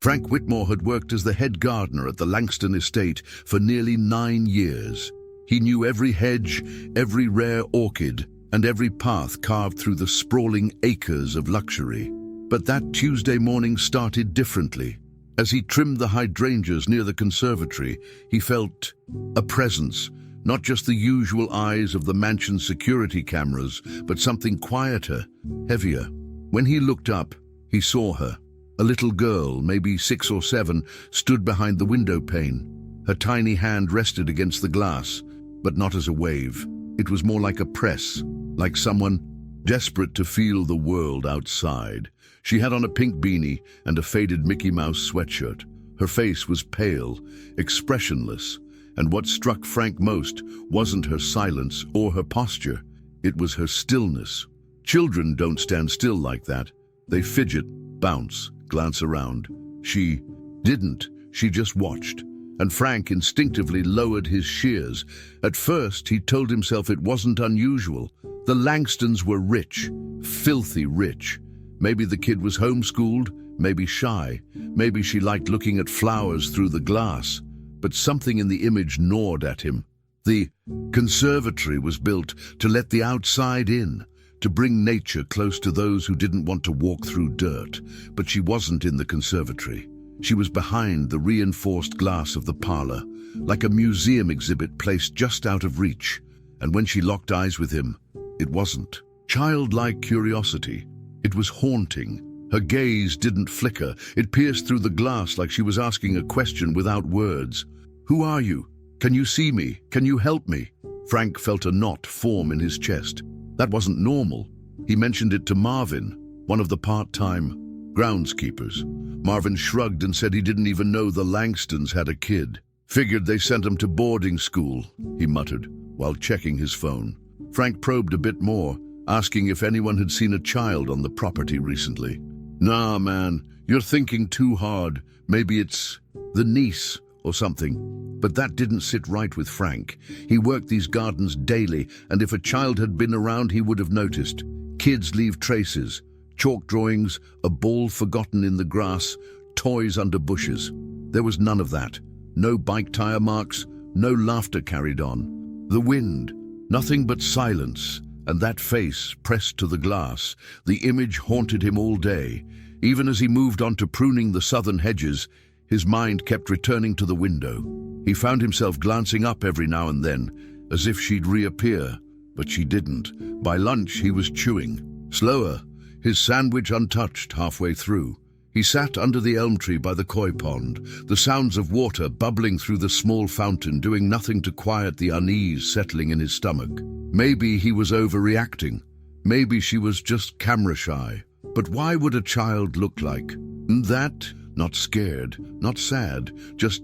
Frank Whitmore had worked as the head gardener at the Langston estate for nearly 9 years. He knew every hedge, every rare orchid, and every path carved through the sprawling acres of luxury. But that Tuesday morning started differently. As he trimmed the hydrangeas near the conservatory, he felt a presence, not just the usual eyes of the mansion's security cameras, but something quieter, heavier. When he looked up, he saw her. A little girl, maybe 6 or 7, stood behind the window pane. Her tiny hand rested against the glass, but not as a wave. It was more like a press, like someone desperate to feel the world outside. She had on a pink beanie and a faded Mickey Mouse sweatshirt. Her face was pale, expressionless, and what struck Frank most wasn't her silence or her posture. It was her stillness. Children don't stand still like that. They fidget, bounce, glance around. She didn't. She just watched. And Frank instinctively lowered his shears. At first, he told himself it wasn't unusual. The Langstons were rich, filthy rich. Maybe the kid was homeschooled, maybe shy, maybe she liked looking at flowers through the glass. But something in the image gnawed at him. The conservatory was built to let the outside in, to bring nature close to those who didn't want to walk through dirt. But she wasn't in the conservatory. She was behind the reinforced glass of the parlor, like a museum exhibit placed just out of reach. And when she locked eyes with him, it wasn't childlike curiosity. It was haunting. Her gaze didn't flicker. It pierced through the glass like she was asking a question without words. "Who are you? Can you see me? Can you help me?" Frank felt a knot form in his chest. That wasn't normal. He mentioned it to Marvin, one of the part-time groundskeepers. Marvin shrugged and said he didn't even know the Langstons had a kid. "Figured they sent him to boarding school," he muttered, while checking his phone. Frank probed a bit more, asking if anyone had seen a child on the property recently. "Nah, man, you're thinking too hard. Maybe it's the niece or something." But that didn't sit right with Frank. He worked these gardens daily, and if a child had been around, he would have noticed. Kids leave traces. Chalk drawings, a ball forgotten in the grass, toys under bushes. There was none of that. No bike tire marks, no laughter carried on. The wind, nothing but silence, and that face pressed to the glass. The image haunted him all day. Even as he moved on to pruning the southern hedges, his mind kept returning to the window. He found himself glancing up every now and then, as if she'd reappear, but she didn't. By lunch, he was chewing. Slower, his sandwich untouched halfway through. He sat under the elm tree by the koi pond, the sounds of water bubbling through the small fountain doing nothing to quiet the unease settling in his stomach. Maybe he was overreacting. Maybe she was just camera shy. But why would a child look like that? Not scared, not sad, just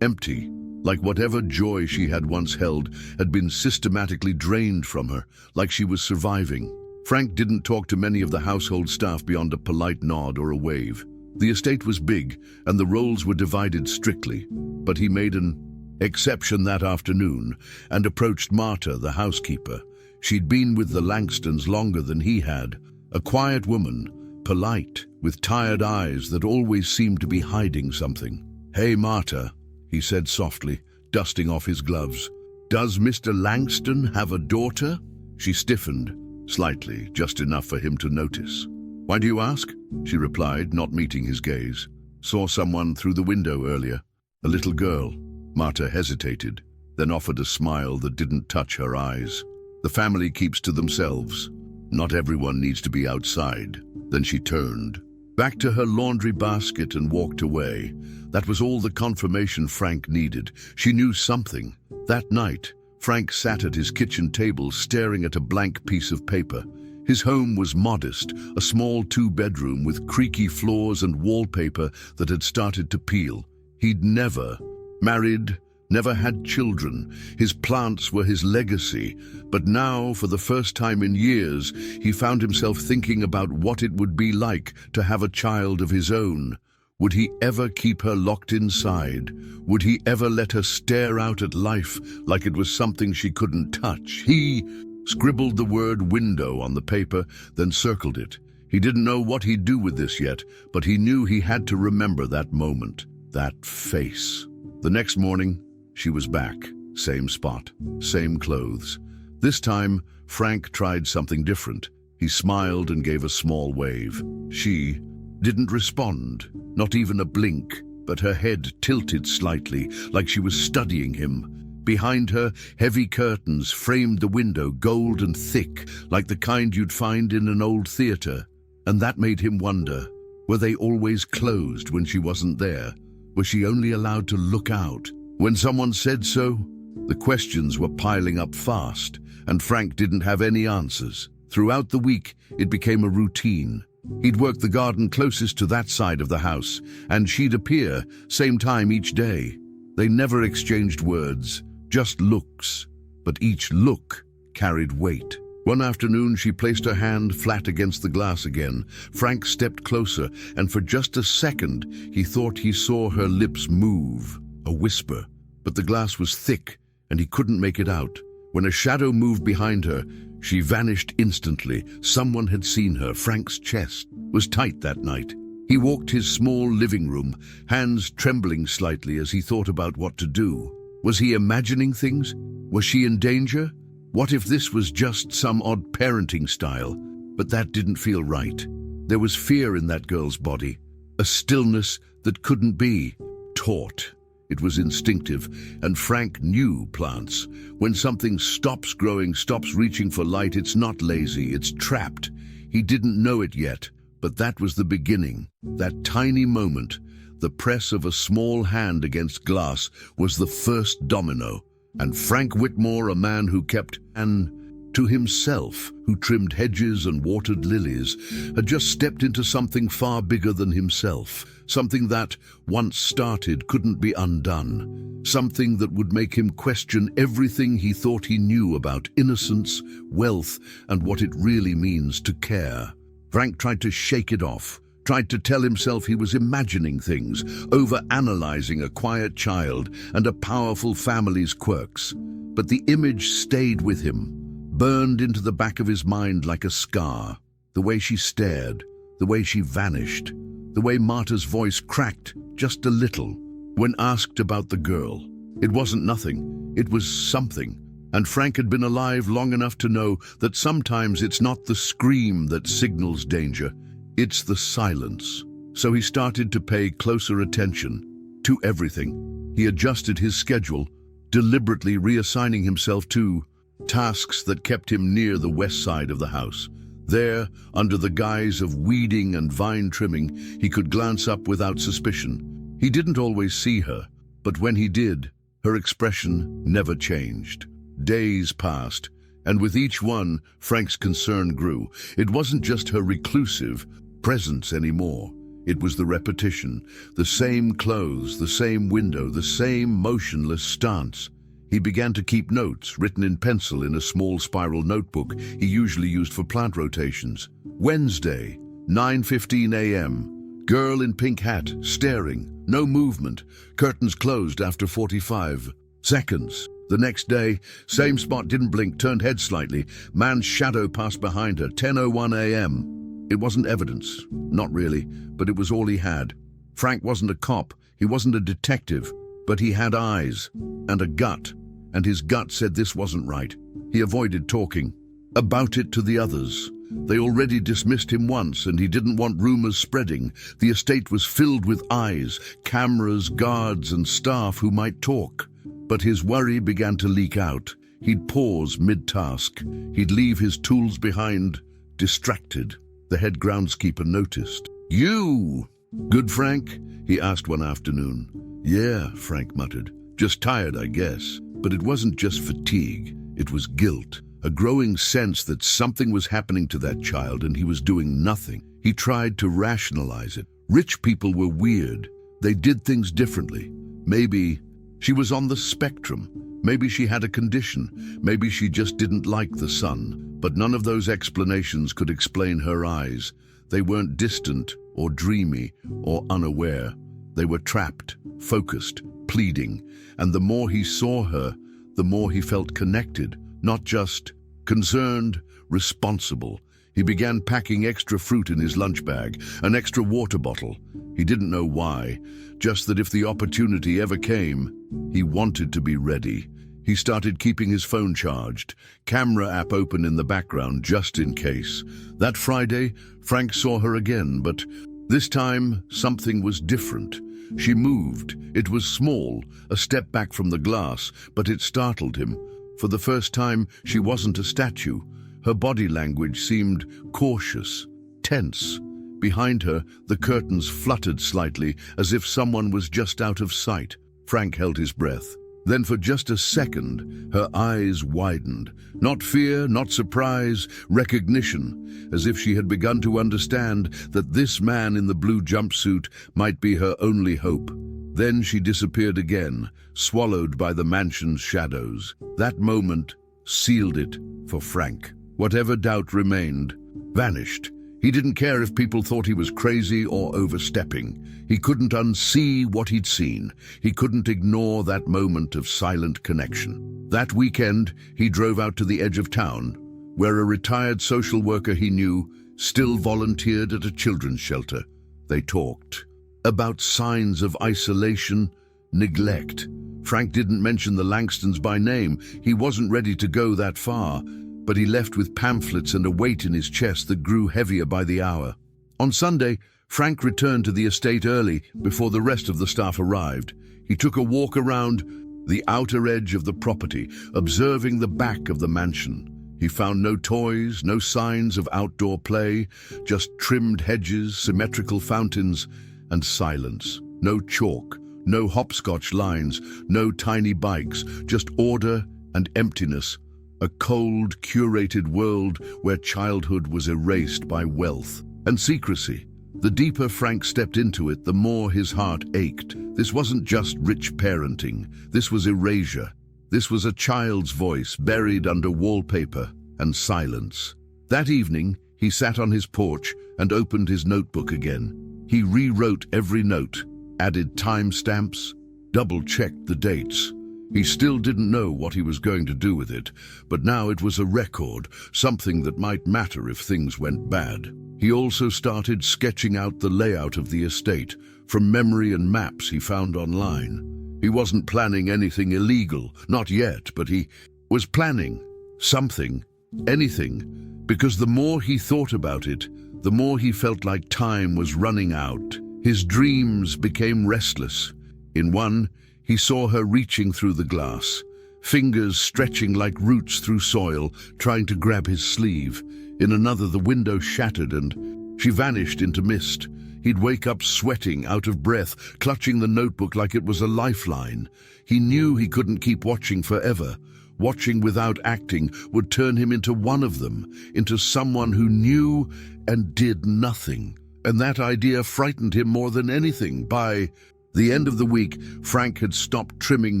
empty. Like whatever joy she had once held had been systematically drained from her, like she was surviving. Frank didn't talk to many of the household staff beyond a polite nod or a wave. The estate was big, and the roles were divided strictly. But he made an exception that afternoon and approached Marta, the housekeeper. She'd been with the Langstons longer than he had. A quiet woman, polite, with tired eyes that always seemed to be hiding something. "Hey, Marta," he said softly, dusting off his gloves. "Does Mr. Langston have a daughter?" She stiffened, slightly, just enough for him to notice. "Why do you ask?" she replied, not meeting his gaze. "Saw someone through the window earlier. A little girl." Marta hesitated, then offered a smile that didn't touch her eyes. "The family keeps to themselves. Not everyone needs to be outside." Then she turned back to her laundry basket and walked away. That was all the confirmation Frank needed. She knew something. That night, Frank sat at his kitchen table staring at a blank piece of paper. His home was modest, a small 2-bedroom with creaky floors and wallpaper that had started to peel. He'd never married, never had children. His plants were his legacy. But now, for the first time in years, he found himself thinking about what it would be like to have a child of his own. Would he ever keep her locked inside? Would he ever let her stare out at life like it was something she couldn't touch? He scribbled the word window on the paper, then circled it. He didn't know what he'd do with this yet, but he knew he had to remember that moment, that face. The next morning, she was back. Same spot, same clothes. This time, Frank tried something different. He smiled and gave a small wave. She didn't respond, not even a blink, but her head tilted slightly, like she was studying him. Behind her, heavy curtains framed the window, gold and thick, like the kind you'd find in an old theater. And that made him wonder, were they always closed when she wasn't there? Was she only allowed to look out? When someone said so, the questions were piling up fast, and Frank didn't have any answers. Throughout the week, it became a routine. He'd work the garden closest to that side of the house, and she'd appear, same time each day. They never exchanged words, just looks, but each look carried weight. One afternoon, she placed her hand flat against the glass again. Frank stepped closer, and for just a second, he thought he saw her lips move, a whisper. But the glass was thick, and he couldn't make it out. When a shadow moved behind her, she vanished instantly. Someone had seen her. Frank's chest was tight that night. He walked his small living room, hands trembling slightly as he thought about what to do. Was he imagining things? Was she in danger? What if this was just some odd parenting style? But that didn't feel right. There was fear in that girl's body, a stillness that couldn't be taught. It was instinctive, and Frank knew plants. When something stops growing, stops reaching for light, it's not lazy, it's trapped. He didn't know it yet, but that was the beginning. That tiny moment, the press of a small hand against glass, was the first domino. And Frank Whitmore, a man who kept an to himself, who trimmed hedges and watered lilies, had just stepped into something far bigger than himself. Something that, once started, couldn't be undone. Something that would make him question everything he thought he knew about innocence, wealth, and what it really means to care. Frank tried to shake it off, tried to tell himself he was imagining things, over-analyzing a quiet child and a powerful family's quirks. But the image stayed with him, burned into the back of his mind like a scar. The way she stared, the way she vanished, the way Marta's voice cracked just a little when asked about the girl. It wasn't nothing, it was something. And Frank had been alive long enough to know that sometimes it's not the scream that signals danger, it's the silence. So he started to pay closer attention to everything. He adjusted his schedule, deliberately reassigning himself to tasks that kept him near the west side of the house. There, under the guise of weeding and vine trimming, he could glance up without suspicion. He didn't always see her, but when he did, her expression never changed. Days passed, and with each one, Frank's concern grew. It wasn't just her reclusive presence anymore. It was the repetition, the same clothes, the same window, the same motionless stance. He began to keep notes, written in pencil in a small spiral notebook he usually used for plant rotations. Wednesday, 9:15 a.m. Girl in pink hat, staring, no movement, curtains closed after 45 seconds. The next day, same spot, didn't blink, turned head slightly. Man's shadow passed behind her, 10:01 a.m. It wasn't evidence, not really, but it was all he had. Frank wasn't a cop, he wasn't a detective, but he had eyes and a gut, and his gut said this wasn't right. He avoided talking about it to the others. They already dismissed him once, and he didn't want rumors spreading. The estate was filled with eyes, cameras, guards, and staff who might talk. But his worry began to leak out. He'd pause mid-task. He'd leave his tools behind, distracted. The head groundskeeper noticed. "You! Good, Frank?" he asked one afternoon. "Yeah," Frank muttered. "Just tired, I guess." But it wasn't just fatigue. It was guilt. A growing sense that something was happening to that child and he was doing nothing. He tried to rationalize it. Rich people were weird. They did things differently. Maybe she was on the spectrum. Maybe she had a condition. Maybe she just didn't like the sun. But none of those explanations could explain her eyes. They weren't distant or dreamy or unaware. They were trapped, focused, pleading. And the more he saw her, the more he felt connected, not just concerned, responsible. He began packing extra fruit in his lunch bag, an extra water bottle. He didn't know why, just that if the opportunity ever came, he wanted to be ready. He started keeping his phone charged, camera app open in the background just in case. That Friday, Frank saw her again, but this time something was different. She moved. It was small, a step back from the glass, but it startled him. For the first time, she wasn't a statue. Her body language seemed cautious, tense. Behind her, the curtains fluttered slightly, as if someone was just out of sight. Frank held his breath. Then for just a second, her eyes widened. Not fear, not surprise, recognition, as if she had begun to understand that this man in the blue jumpsuit might be her only hope. Then she disappeared again, swallowed by the mansion's shadows. That moment sealed it for Frank. Whatever doubt remained vanished. He didn't care if people thought he was crazy or overstepping. He couldn't unsee what he'd seen. He couldn't ignore that moment of silent connection. That weekend, he drove out to the edge of town, where a retired social worker he knew still volunteered at a children's shelter. They talked about signs of isolation, neglect. Frank didn't mention the Langstons by name. He wasn't ready to go that far, but he left with pamphlets and a weight in his chest that grew heavier by the hour. On Sunday, Frank returned to the estate early before the rest of the staff arrived. He took a walk around the outer edge of the property, observing the back of the mansion. He found no toys, no signs of outdoor play, just trimmed hedges, symmetrical fountains, and silence. No chalk, no hopscotch lines, no tiny bikes, just order and emptiness. A cold, curated world where childhood was erased by wealth and secrecy. The deeper Frank stepped into it, the more his heart ached. This wasn't just rich parenting. This was erasure. This was a child's voice buried under wallpaper and silence. That evening, he sat on his porch and opened his notebook again. He rewrote every note, added timestamps, double-checked the dates. He still didn't know what he was going to do with it, but now it was a record, something that might matter if things went bad. He also started sketching out the layout of the estate from memory and maps he found online. He wasn't planning anything illegal, not yet, but he was planning something, anything, because the more he thought about it, the more he felt like time was running out. His dreams became restless. In one, he saw her reaching through the glass, fingers stretching like roots through soil, trying to grab his sleeve. In another, the window shattered and she vanished into mist. He'd wake up sweating, out of breath, clutching the notebook like it was a lifeline. He knew he couldn't keep watching forever. Watching without acting would turn him into one of them, into someone who knew and did nothing. And that idea frightened him more than anything. By the end of the week, Frank had stopped trimming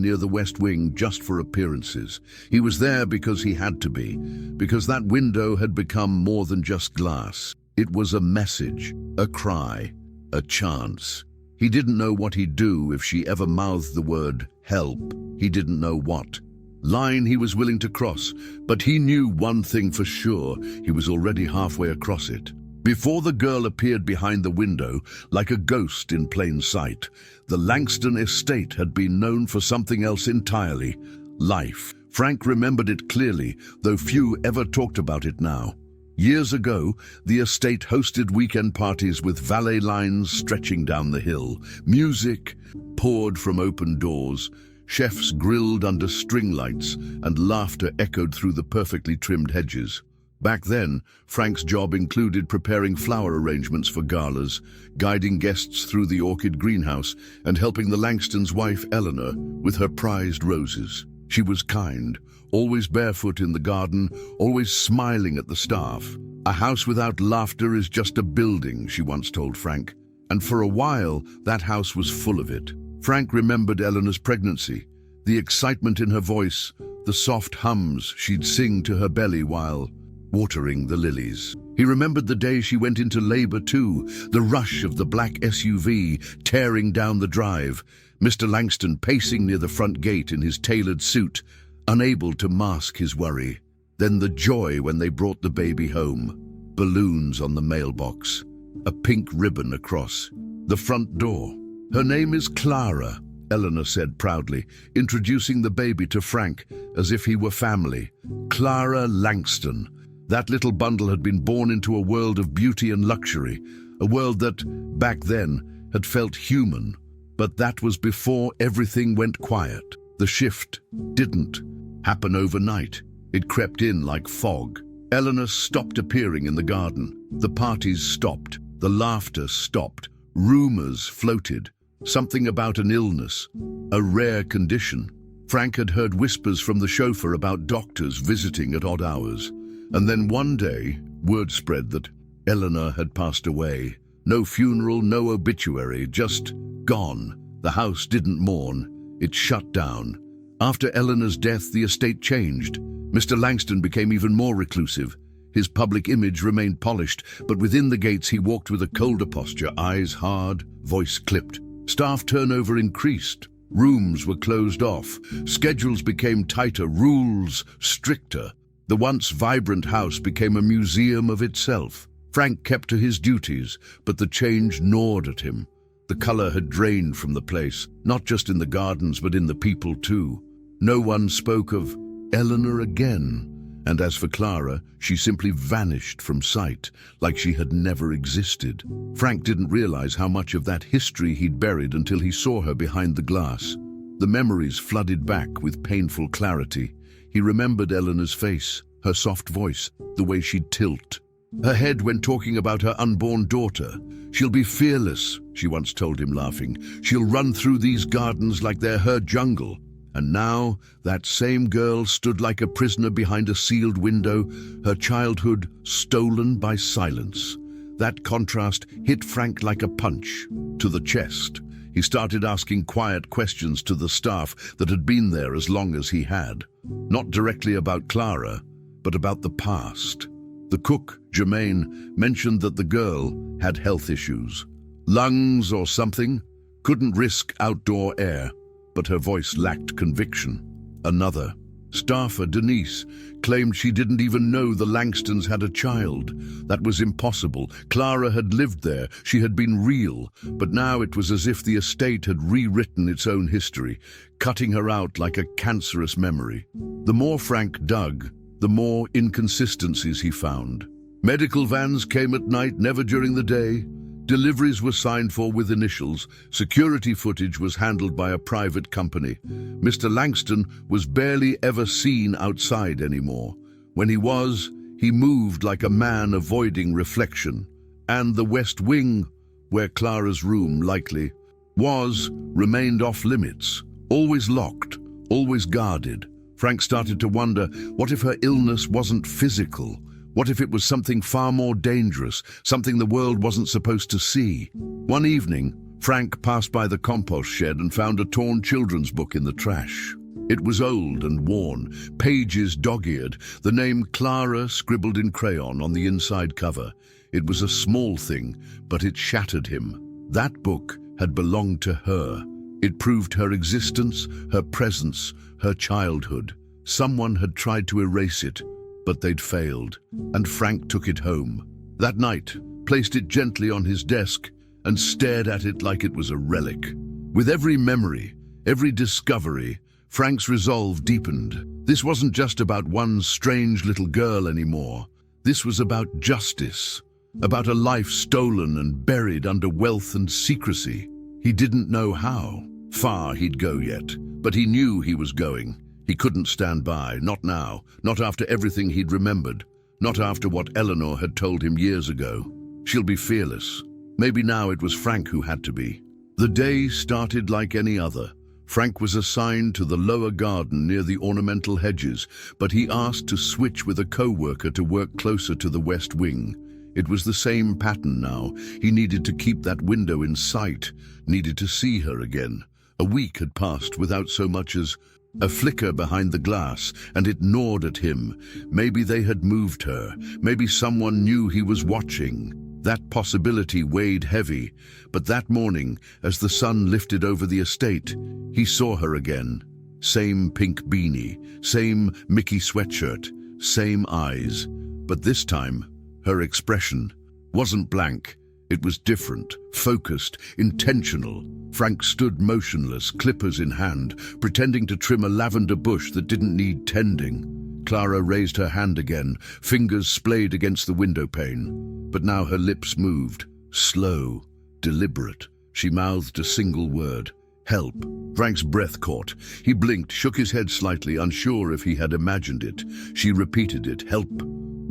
near the West Wing just for appearances. He was there because he had to be, because that window had become more than just glass. It was a message, a cry, a chance. He didn't know what he'd do if she ever mouthed the word help. He didn't know what line he was willing to cross, but he knew one thing for sure: he was already halfway across it. Before the girl appeared behind the window, like a ghost in plain sight, the Langston estate had been known for something else entirely: life. Frank remembered it clearly, though few ever talked about it now. Years ago, the estate hosted weekend parties with valet lines stretching down the hill. Music poured from open doors, chefs grilled under string lights, and laughter echoed through the perfectly trimmed hedges. Back then, Frank's job included preparing flower arrangements for galas, guiding guests through the orchid greenhouse, and helping the Langstons' wife, Eleanor, with her prized roses. She was kind, always barefoot in the garden, always smiling at the staff. "A house without laughter is just a building," she once told Frank. And for a while, that house was full of it. Frank remembered Eleanor's pregnancy, the excitement in her voice, the soft hums she'd sing to her belly while watering the lilies. He remembered the day she went into labor too, the rush of the black SUV tearing down the drive, Mr. Langston pacing near the front gate in his tailored suit, unable to mask his worry. Then the joy when they brought the baby home. balloons on the mailbox, a pink ribbon across the front door. "Her name is Clara," Eleanor said proudly, introducing the baby to Frank as if he were family. Clara Langston. That little bundle had been born into a world of beauty and luxury, a world that, back then, had felt human. But that was before everything went quiet. The shift didn't happen overnight. It crept in like fog. Eleanor stopped appearing in the garden. The parties stopped. The laughter stopped. Rumors floated. Something about an illness, a rare condition. Frank had heard whispers from the chauffeur about doctors visiting at odd hours. And then one day, word spread that Eleanor had passed away. No funeral, no obituary, just gone. The house didn't mourn. It shut down. After Eleanor's death, the estate changed. Mr. Langston became even more reclusive. His public image remained polished, but within the gates he walked with a colder posture, eyes hard, voice clipped. Staff turnover increased. Rooms were closed off. Schedules became tighter, rules stricter. The once vibrant house became a museum of itself. Frank kept to his duties, but the change gnawed at him. The color had drained from the place, not just in the gardens, but in the people too. No one spoke of Eleanor again, and as for Clara, she simply vanished from sight, like she had never existed. Frank didn't realize how much of that history he'd buried until he saw her behind the glass. The memories flooded back with painful clarity. He remembered Eleanor's face, her soft voice, the way she'd tilt her head when talking about her unborn daughter. "She'll be fearless," she once told him, laughing. "She'll run through these gardens like they're her jungle." And now, that same girl stood like a prisoner behind a sealed window, her childhood stolen by silence. That contrast hit Frank like a punch to the chest. He started asking quiet questions to the staff that had been there as long as he had. Not directly about Clara, but about the past. The cook, Germaine, mentioned that the girl had health issues. Lungs or something, couldn't risk outdoor air, but her voice lacked conviction. Another staffer, Denise, claimed she didn't even know the Langstons had a child. That was impossible. Clara had lived there, she had been real, but now it was as if the estate had rewritten its own history, cutting her out like a cancerous memory. The more Frank dug, the more inconsistencies he found. Medical vans came at night, never during the day. Deliveries were signed for with initials. Security footage was handled by a private company. Mr. Langston was barely ever seen outside anymore. When he was, he moved like a man avoiding reflection. And the West Wing, where Clara's room likely was, remained off limits. Always locked, always guarded. Frank started to wonder, what if her illness wasn't physical? What if it was something far more dangerous, something the world wasn't supposed to see? One evening, Frank passed by the compost shed and found a torn children's book in the trash. It was old and worn, pages dog-eared, the name Clara scribbled in crayon on the inside cover. It was a small thing, but it shattered him. That book had belonged to her. It proved her existence, her presence, her childhood. Someone had tried to erase it, but they'd failed, and Frank took it home. That night, placed it gently on his desk, and stared at it like it was a relic. With every memory, every discovery, Frank's resolve deepened. This wasn't just about one strange little girl anymore. This was about justice, about a life stolen and buried under wealth and secrecy. He didn't know how far he'd go yet, but he knew he was going. He couldn't stand by, not now, not after everything he'd remembered, not after what Eleanor had told him years ago. She'll be fearless. Maybe now it was Frank who had to be. The day started like any other. Frank was assigned to the lower garden near the ornamental hedges, but he asked to switch with a co-worker to work closer to the West Wing. It was the same pattern now. He needed to keep that window in sight, needed to see her again. A week had passed without so much as a flicker behind the glass, and it gnawed at him. Maybe they had moved her. Maybe someone knew he was watching. That possibility weighed heavy, but that morning, as the sun lifted over the estate, he saw her again. Same pink beanie, same Mickey sweatshirt, same eyes. But this time, Her expression wasn't blank. It was different, focused, intentional. Frank stood motionless, clippers in hand, pretending to trim a lavender bush that didn't need tending. Clara raised her hand again, fingers splayed against the window pane. But now her lips moved, slow, deliberate. She mouthed a single word: help. Frank's breath caught. He blinked, shook his head slightly, unsure if he had imagined it. She repeated it: help.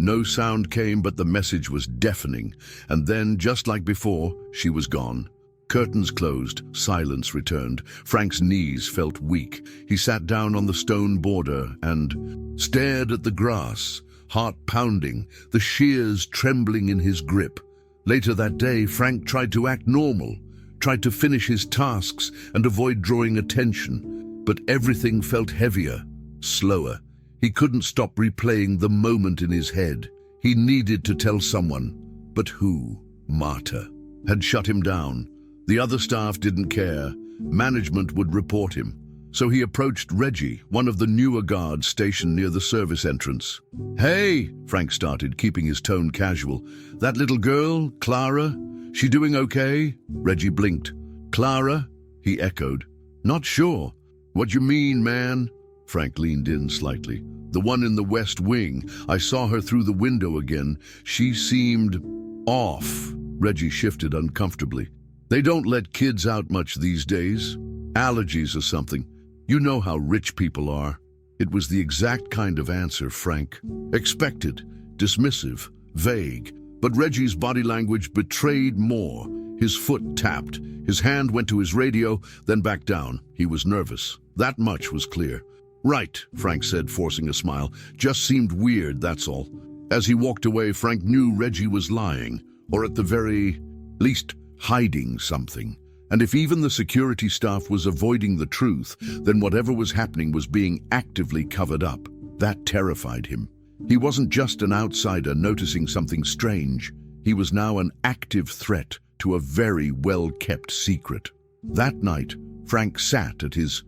No sound came, but the message was deafening. And then, just like before, she was gone. Curtains closed, silence returned. Frank's knees felt weak. He sat down on the stone border and stared at the grass, heart pounding, the shears trembling in his grip. Later that day, Frank tried to act normal, tried to finish his tasks and avoid drawing attention. But everything felt heavier, slower. He couldn't stop replaying the moment in his head. He needed to tell someone. But who? Marta had shut him down. The other staff didn't care. Management would report him. So he approached Reggie, one of the newer guards stationed near the service entrance. "Hey," Frank started, keeping his tone casual. "That little girl, Clara, she doing okay?" Reggie blinked. "Clara?" he echoed. "Not sure." "What you mean, man?" Frank leaned in slightly. "The one in the West Wing. I saw her through the window again. She seemed off." Reggie shifted uncomfortably. "They don't let kids out much these days. Allergies or something. You know how rich people are." It was the exact kind of answer Frank expected. Dismissive, vague. But Reggie's body language betrayed more. His foot tapped. His hand went to his radio, then back down. He was nervous. That much was clear. "Right," Frank said, forcing a smile. "Just seemed weird, that's all." As he walked away, Frank knew Reggie was lying, or at the very least, hiding something. And if even the security staff was avoiding the truth, then whatever was happening was being actively covered up. That terrified him. He wasn't just an outsider noticing something strange. He was now an active threat to a very well-kept secret. That night, Frank sat at his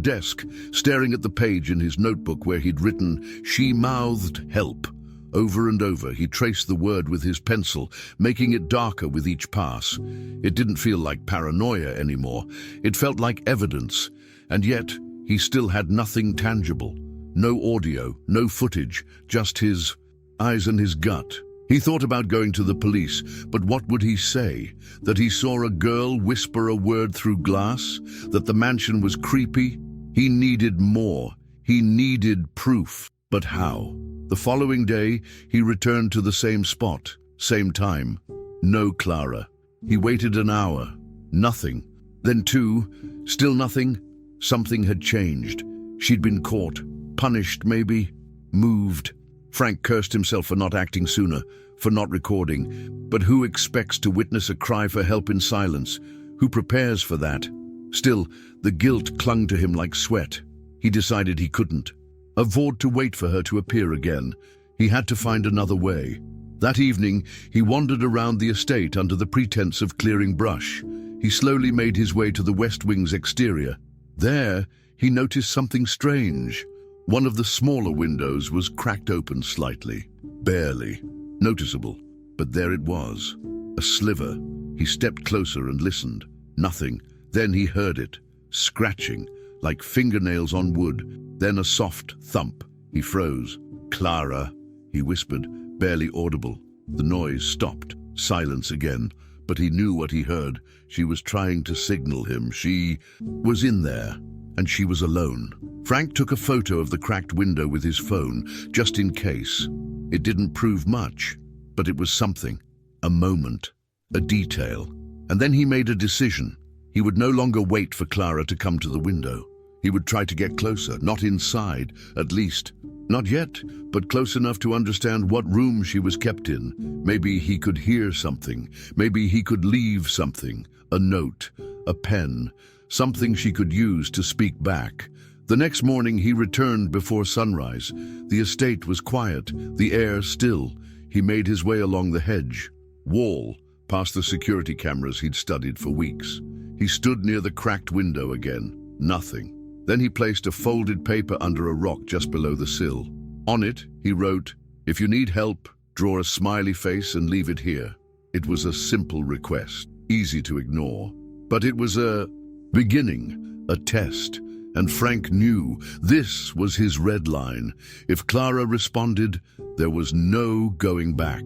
desk, staring at the page in his notebook where he'd written, "She mouthed help." Over and over, he traced the word with his pencil, making it darker with each pass. It didn't feel like paranoia anymore. It felt like evidence. And yet, he still had nothing tangible. No audio, no footage, just his eyes and his gut. He thought about going to the police, but what would he say? That he saw a girl whisper a word through glass? That the mansion was creepy? He needed more. He needed proof. But how? The following day, he returned to the same spot, same time. No Clara. He waited an hour. Nothing. Then 2. Still nothing. Something had changed. She'd been caught. Punished, maybe. Moved. Frank cursed himself for not acting sooner, for not recording. But who expects to witness a cry for help in silence? Who prepares for that? Still, the guilt clung to him like sweat. He decided he couldn't afford to wait for her to appear again. He had to find another way. That evening, he wandered around the estate under the pretense of clearing brush. He slowly made his way to the West Wing's exterior. There, he noticed something strange. One of the smaller windows was cracked open slightly, barely noticeable, but there it was, a sliver. He stepped closer and listened. Nothing. Then he heard it, scratching, like fingernails on wood, then a soft thump. He froze. "Clara," he whispered, barely audible. The noise stopped. Silence again. But he knew what he heard. She was trying to signal him. She was in there, and she was alone. Frank took a photo of the cracked window with his phone, just in case. It didn't prove much, but it was something. A moment. A detail. And then he made a decision. He would no longer wait for Clara to come to the window. He would try to get closer, not inside, at least. Not yet, but close enough to understand what room she was kept in. Maybe he could hear something. Maybe he could leave something. A note, a pen, something she could use to speak back. The next morning he returned before sunrise. The estate was quiet, the air still. He made his way along the hedge, wall, past the security cameras he'd studied for weeks. He stood near the cracked window again. Nothing. Then he placed a folded paper under a rock just below the sill. On it, he wrote, "If you need help, draw a smiley face and leave it here. It was a simple request, easy to ignore. But it was a beginning, a test, and Frank knew this was his red line. If Clara responded, there was no going back.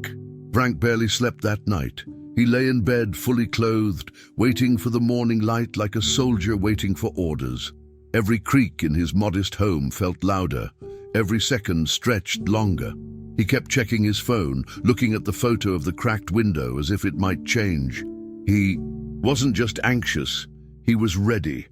Frank barely slept that night. He lay in bed, fully clothed, waiting for the morning light like a soldier waiting for orders. Every creak in his modest home felt louder. Every second stretched longer. He kept checking his phone, looking at the photo of the cracked window as if it might change. He wasn't just anxious, he was ready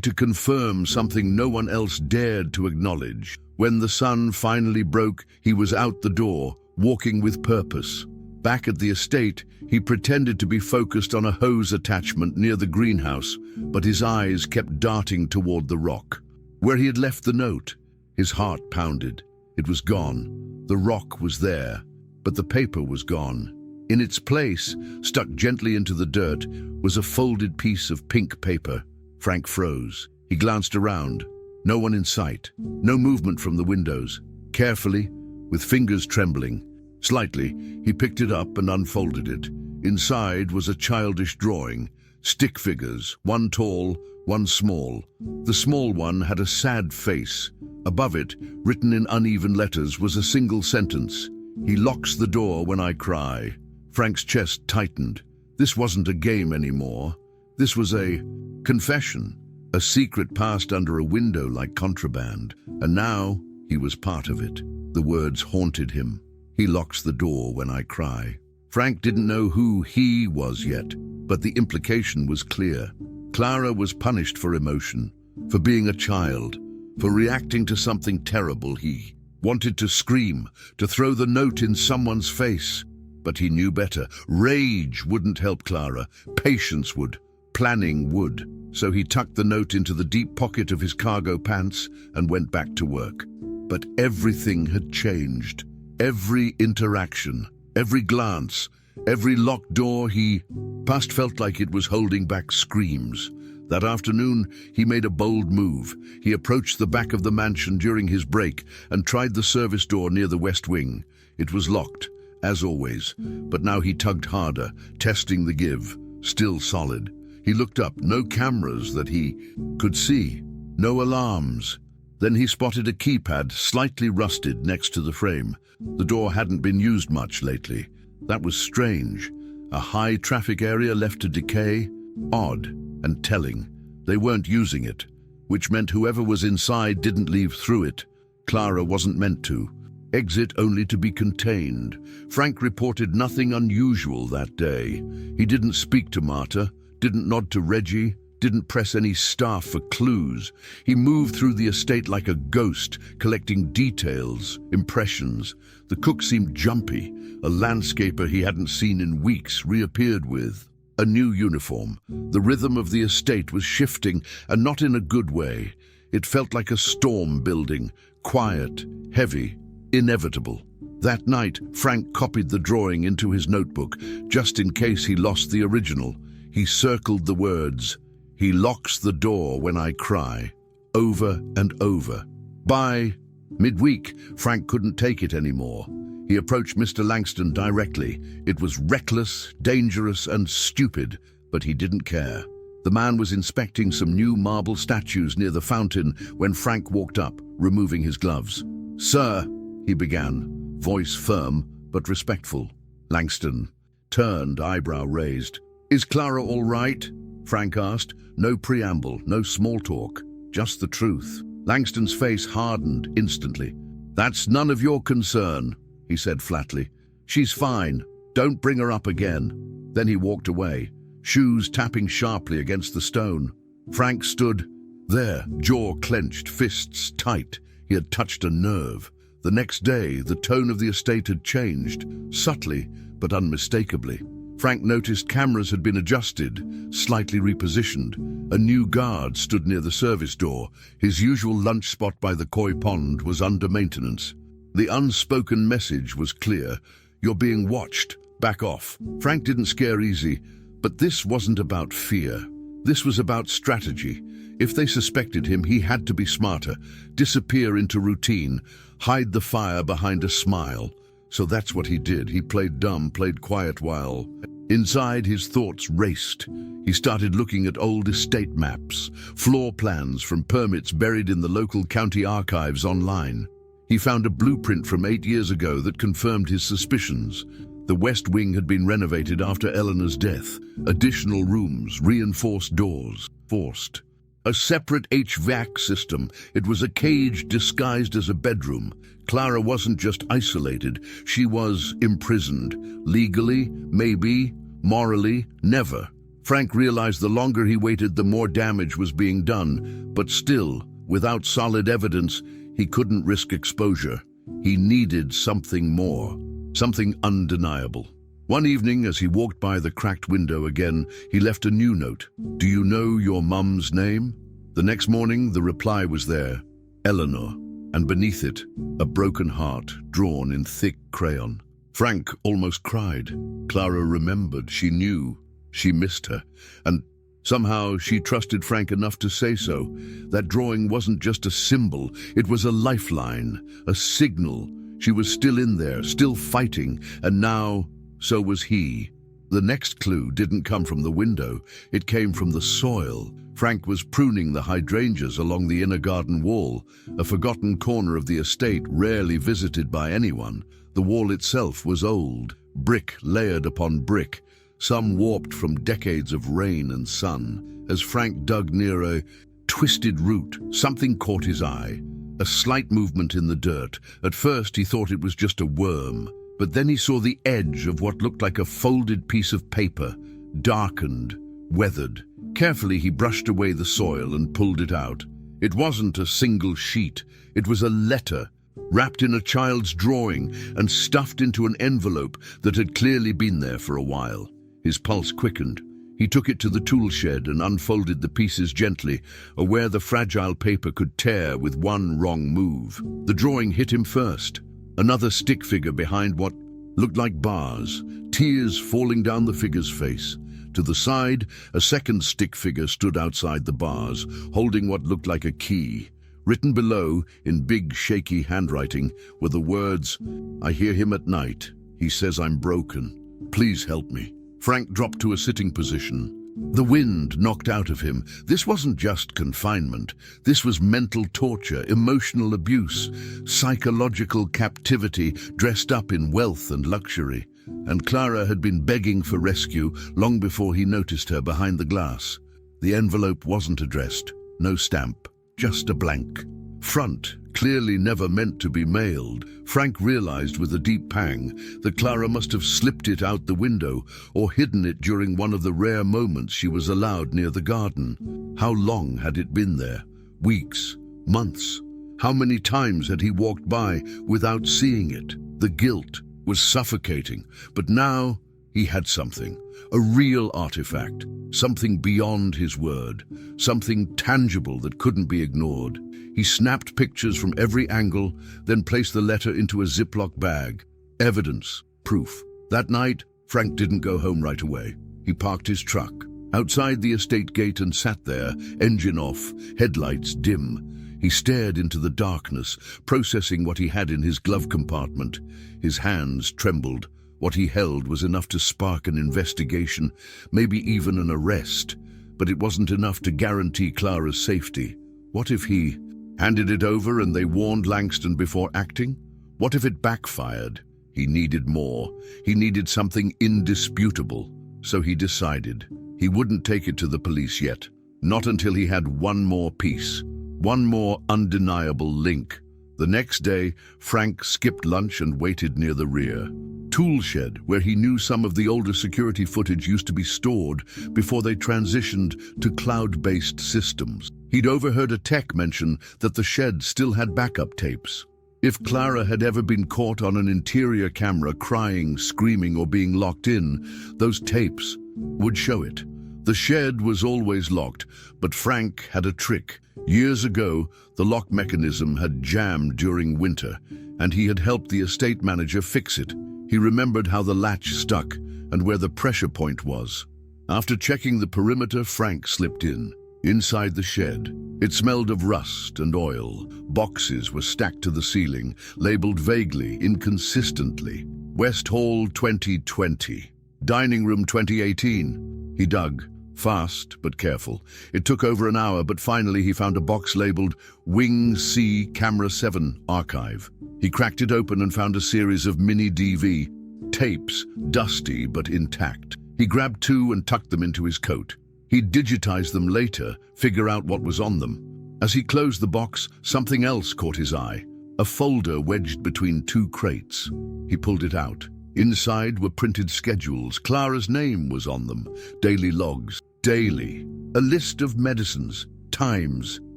to confirm something no one else dared to acknowledge. When the sun finally broke, he was out the door, walking with purpose. Back at the estate, he pretended to be focused on a hose attachment near the greenhouse, but his eyes kept darting toward the rock. Where he had left the note, his heart pounded. It was gone. The rock was there, but the paper was gone. In its place, stuck gently into the dirt, was a folded piece of pink paper. Frank froze. He glanced around. No one in sight. No movement from the windows. Carefully, with fingers trembling, slightly, he picked it up and unfolded it. Inside was a childish drawing. Stick figures, one tall, one small. The small one had a sad face. Above it, written in uneven letters, was a single sentence. "He locks the door when I cry." Frank's chest tightened. This wasn't a game anymore. This was a confession. A secret passed under a window like contraband. And now he was part of it. The words haunted him. "He locks the door when I cry." Frank didn't know who he was yet, but the implication was clear. Clara was punished for emotion, for being a child, for reacting to something terrible. He wanted to scream, to throw the note in someone's face. But he knew better. Rage wouldn't help Clara. Patience would. Planning would. So he tucked the note into the deep pocket of his cargo pants and went back to work. But everything had changed. Every interaction, every glance, every locked door he passed felt like it was holding back screams. That afternoon, he made a bold move. He approached the back of the mansion during his break and tried the service door near the west wing. It was locked, as always, but now he tugged harder, testing the give. Still solid. He looked up. No cameras that he could see. No alarms. Then he spotted a keypad, slightly rusted, next to the frame. The door hadn't been used much lately. That was strange. A high traffic area left to decay. Odd and telling. They weren't using it, which meant whoever was inside didn't leave through it. Clara wasn't meant to. Exit only to be contained. Frank reported nothing unusual that day. He didn't speak to Marta, didn't nod to Reggie, didn't press any staff for clues. He moved through the estate like a ghost, collecting details, impressions. The cook seemed jumpy. A landscaper he hadn't seen in weeks reappeared with a new uniform. The rhythm of the estate was shifting, and not in a good way. It felt like a storm building, quiet, heavy, inevitable. That night, Frank copied the drawing into his notebook, just in case he lost the original. He circled the words, "He locks the door when I cry," over and over. By midweek, Frank couldn't take it anymore. He approached Mr. Langston directly. It was reckless, dangerous, and stupid, but he didn't care. The man was inspecting some new marble statues near the fountain when Frank walked up, removing his gloves. "Sir," he began, voice firm but respectful. Langston turned, eyebrow raised. "Is Clara all right?" Frank asked. No preamble, no small talk, just the truth. Langston's face hardened instantly. "That's none of your concern," he said flatly. "She's fine. Don't bring her up again." Then he walked away, shoes tapping sharply against the stone. Frank stood there, jaw clenched, fists tight. He had touched a nerve. The next day, the tone of the estate had changed, subtly but unmistakably. Frank noticed cameras had been adjusted, slightly repositioned. A new guard stood near the service door. His usual lunch spot by the koi pond was under maintenance. The unspoken message was clear. "You're being watched. Back off." Frank didn't scare easy, but this wasn't about fear. This was about strategy. If they suspected him, he had to be smarter, disappear into routine, hide the fire behind a smile. So that's what he did. He played dumb, played quiet while... Inside, his thoughts raced. He started looking at old estate maps, floor plans from permits buried in the local county archives online. He found a blueprint from 8 years ago that confirmed his suspicions. The West Wing had been renovated after Eleanor's death. Additional rooms, reinforced doors, forced. A separate HVAC system. It was a cage disguised as a bedroom. Clara wasn't just isolated, she was imprisoned. Legally, maybe. Morally, never. Frank realized the longer he waited, the more damage was being done. But still, without solid evidence, he couldn't risk exposure. He needed something more, something undeniable. One evening, as he walked by the cracked window again, he left a new note. "Do you know your mum's name?" The next morning, the reply was there. Eleanor. And beneath it, a broken heart drawn in thick crayon. Frank almost cried. Clara remembered. She knew. She missed her. And somehow she trusted Frank enough to say so. That drawing wasn't just a symbol. It was a lifeline, a signal. She was still in there, still fighting, and now so was he. The next clue didn't come from the window. It came from the soil. Frank was pruning the hydrangeas along the inner garden wall, a forgotten corner of the estate rarely visited by anyone. The wall itself was old, brick layered upon brick, some warped from decades of rain and sun. As Frank dug near a twisted root, something caught his eye. A slight movement in the dirt. At first he thought it was just a worm, but then he saw the edge of what looked like a folded piece of paper, darkened, weathered. Carefully he brushed away the soil and pulled it out. It wasn't a single sheet. It was a letter, wrapped in a child's drawing and stuffed into an envelope that had clearly been there for a while. His pulse quickened. He took it to the tool shed and unfolded the pieces gently, aware the fragile paper could tear with one wrong move. The drawing hit him first. Another stick figure behind what looked like bars, tears falling down the figure's face. To the side, a second stick figure stood outside the bars, holding what looked like a key. Written below, in big, shaky handwriting, were the words, "I hear him at night. He says I'm broken. Please help me." Frank dropped to a sitting position. The wind knocked out of him. This wasn't just confinement. This was mental torture, emotional abuse, psychological captivity dressed up in wealth and luxury. And Clara had been begging for rescue long before he noticed her behind the glass. The envelope wasn't addressed, no stamp, just a blank. Front, clearly never meant to be mailed. Frank realized with a deep pang that Clara must have slipped it out the window or hidden it during one of the rare moments she was allowed near the garden. How long had it been there? Weeks? Months? How many times had he walked by without seeing it? The guilt was suffocating, but now he had something, a real artifact, something beyond his word, something tangible that couldn't be ignored. He snapped pictures from every angle, then placed the letter into a Ziploc bag. Evidence, proof. That night, Frank didn't go home right away. He parked his truck outside the estate gate and sat there, engine off, headlights dim. He stared into the darkness, processing what he had in his glove compartment. His hands trembled. What he held was enough to spark an investigation, maybe even an arrest. But it wasn't enough to guarantee Clara's safety. What if he handed it over and they warned Langston before acting? What if it backfired? He needed more. He needed something indisputable. So he decided he wouldn't take it to the police yet. Not until he had one more piece. One more undeniable link. The next day, Frank skipped lunch and waited near the rear tool shed, where he knew some of the older security footage used to be stored before they transitioned to cloud-based systems. He'd overheard a tech mention that the shed still had backup tapes. If Clara had ever been caught on an interior camera crying, screaming, or being locked in, those tapes would show it. The shed was always locked, but Frank had a trick. Years ago, the lock mechanism had jammed during winter, and he had helped the estate manager fix it. He remembered how the latch stuck and where the pressure point was. After checking the perimeter, Frank slipped in. Inside the shed, it smelled of rust and oil. Boxes were stacked to the ceiling, labeled vaguely, inconsistently. West Hall 2020. Dining room 2018. He dug, fast but careful. It took over an hour, but finally he found a box labeled Wing C Camera 7 Archive. He cracked it open and found a series of mini DV tapes, dusty but intact. He grabbed two and tucked them into his coat. He'd digitize them later, figure out what was on them. As he closed the box, something else caught his eye. A folder wedged between two crates. He pulled it out. Inside were printed schedules. Clara's name was on them. Daily logs. Daily. A list of medicines, times,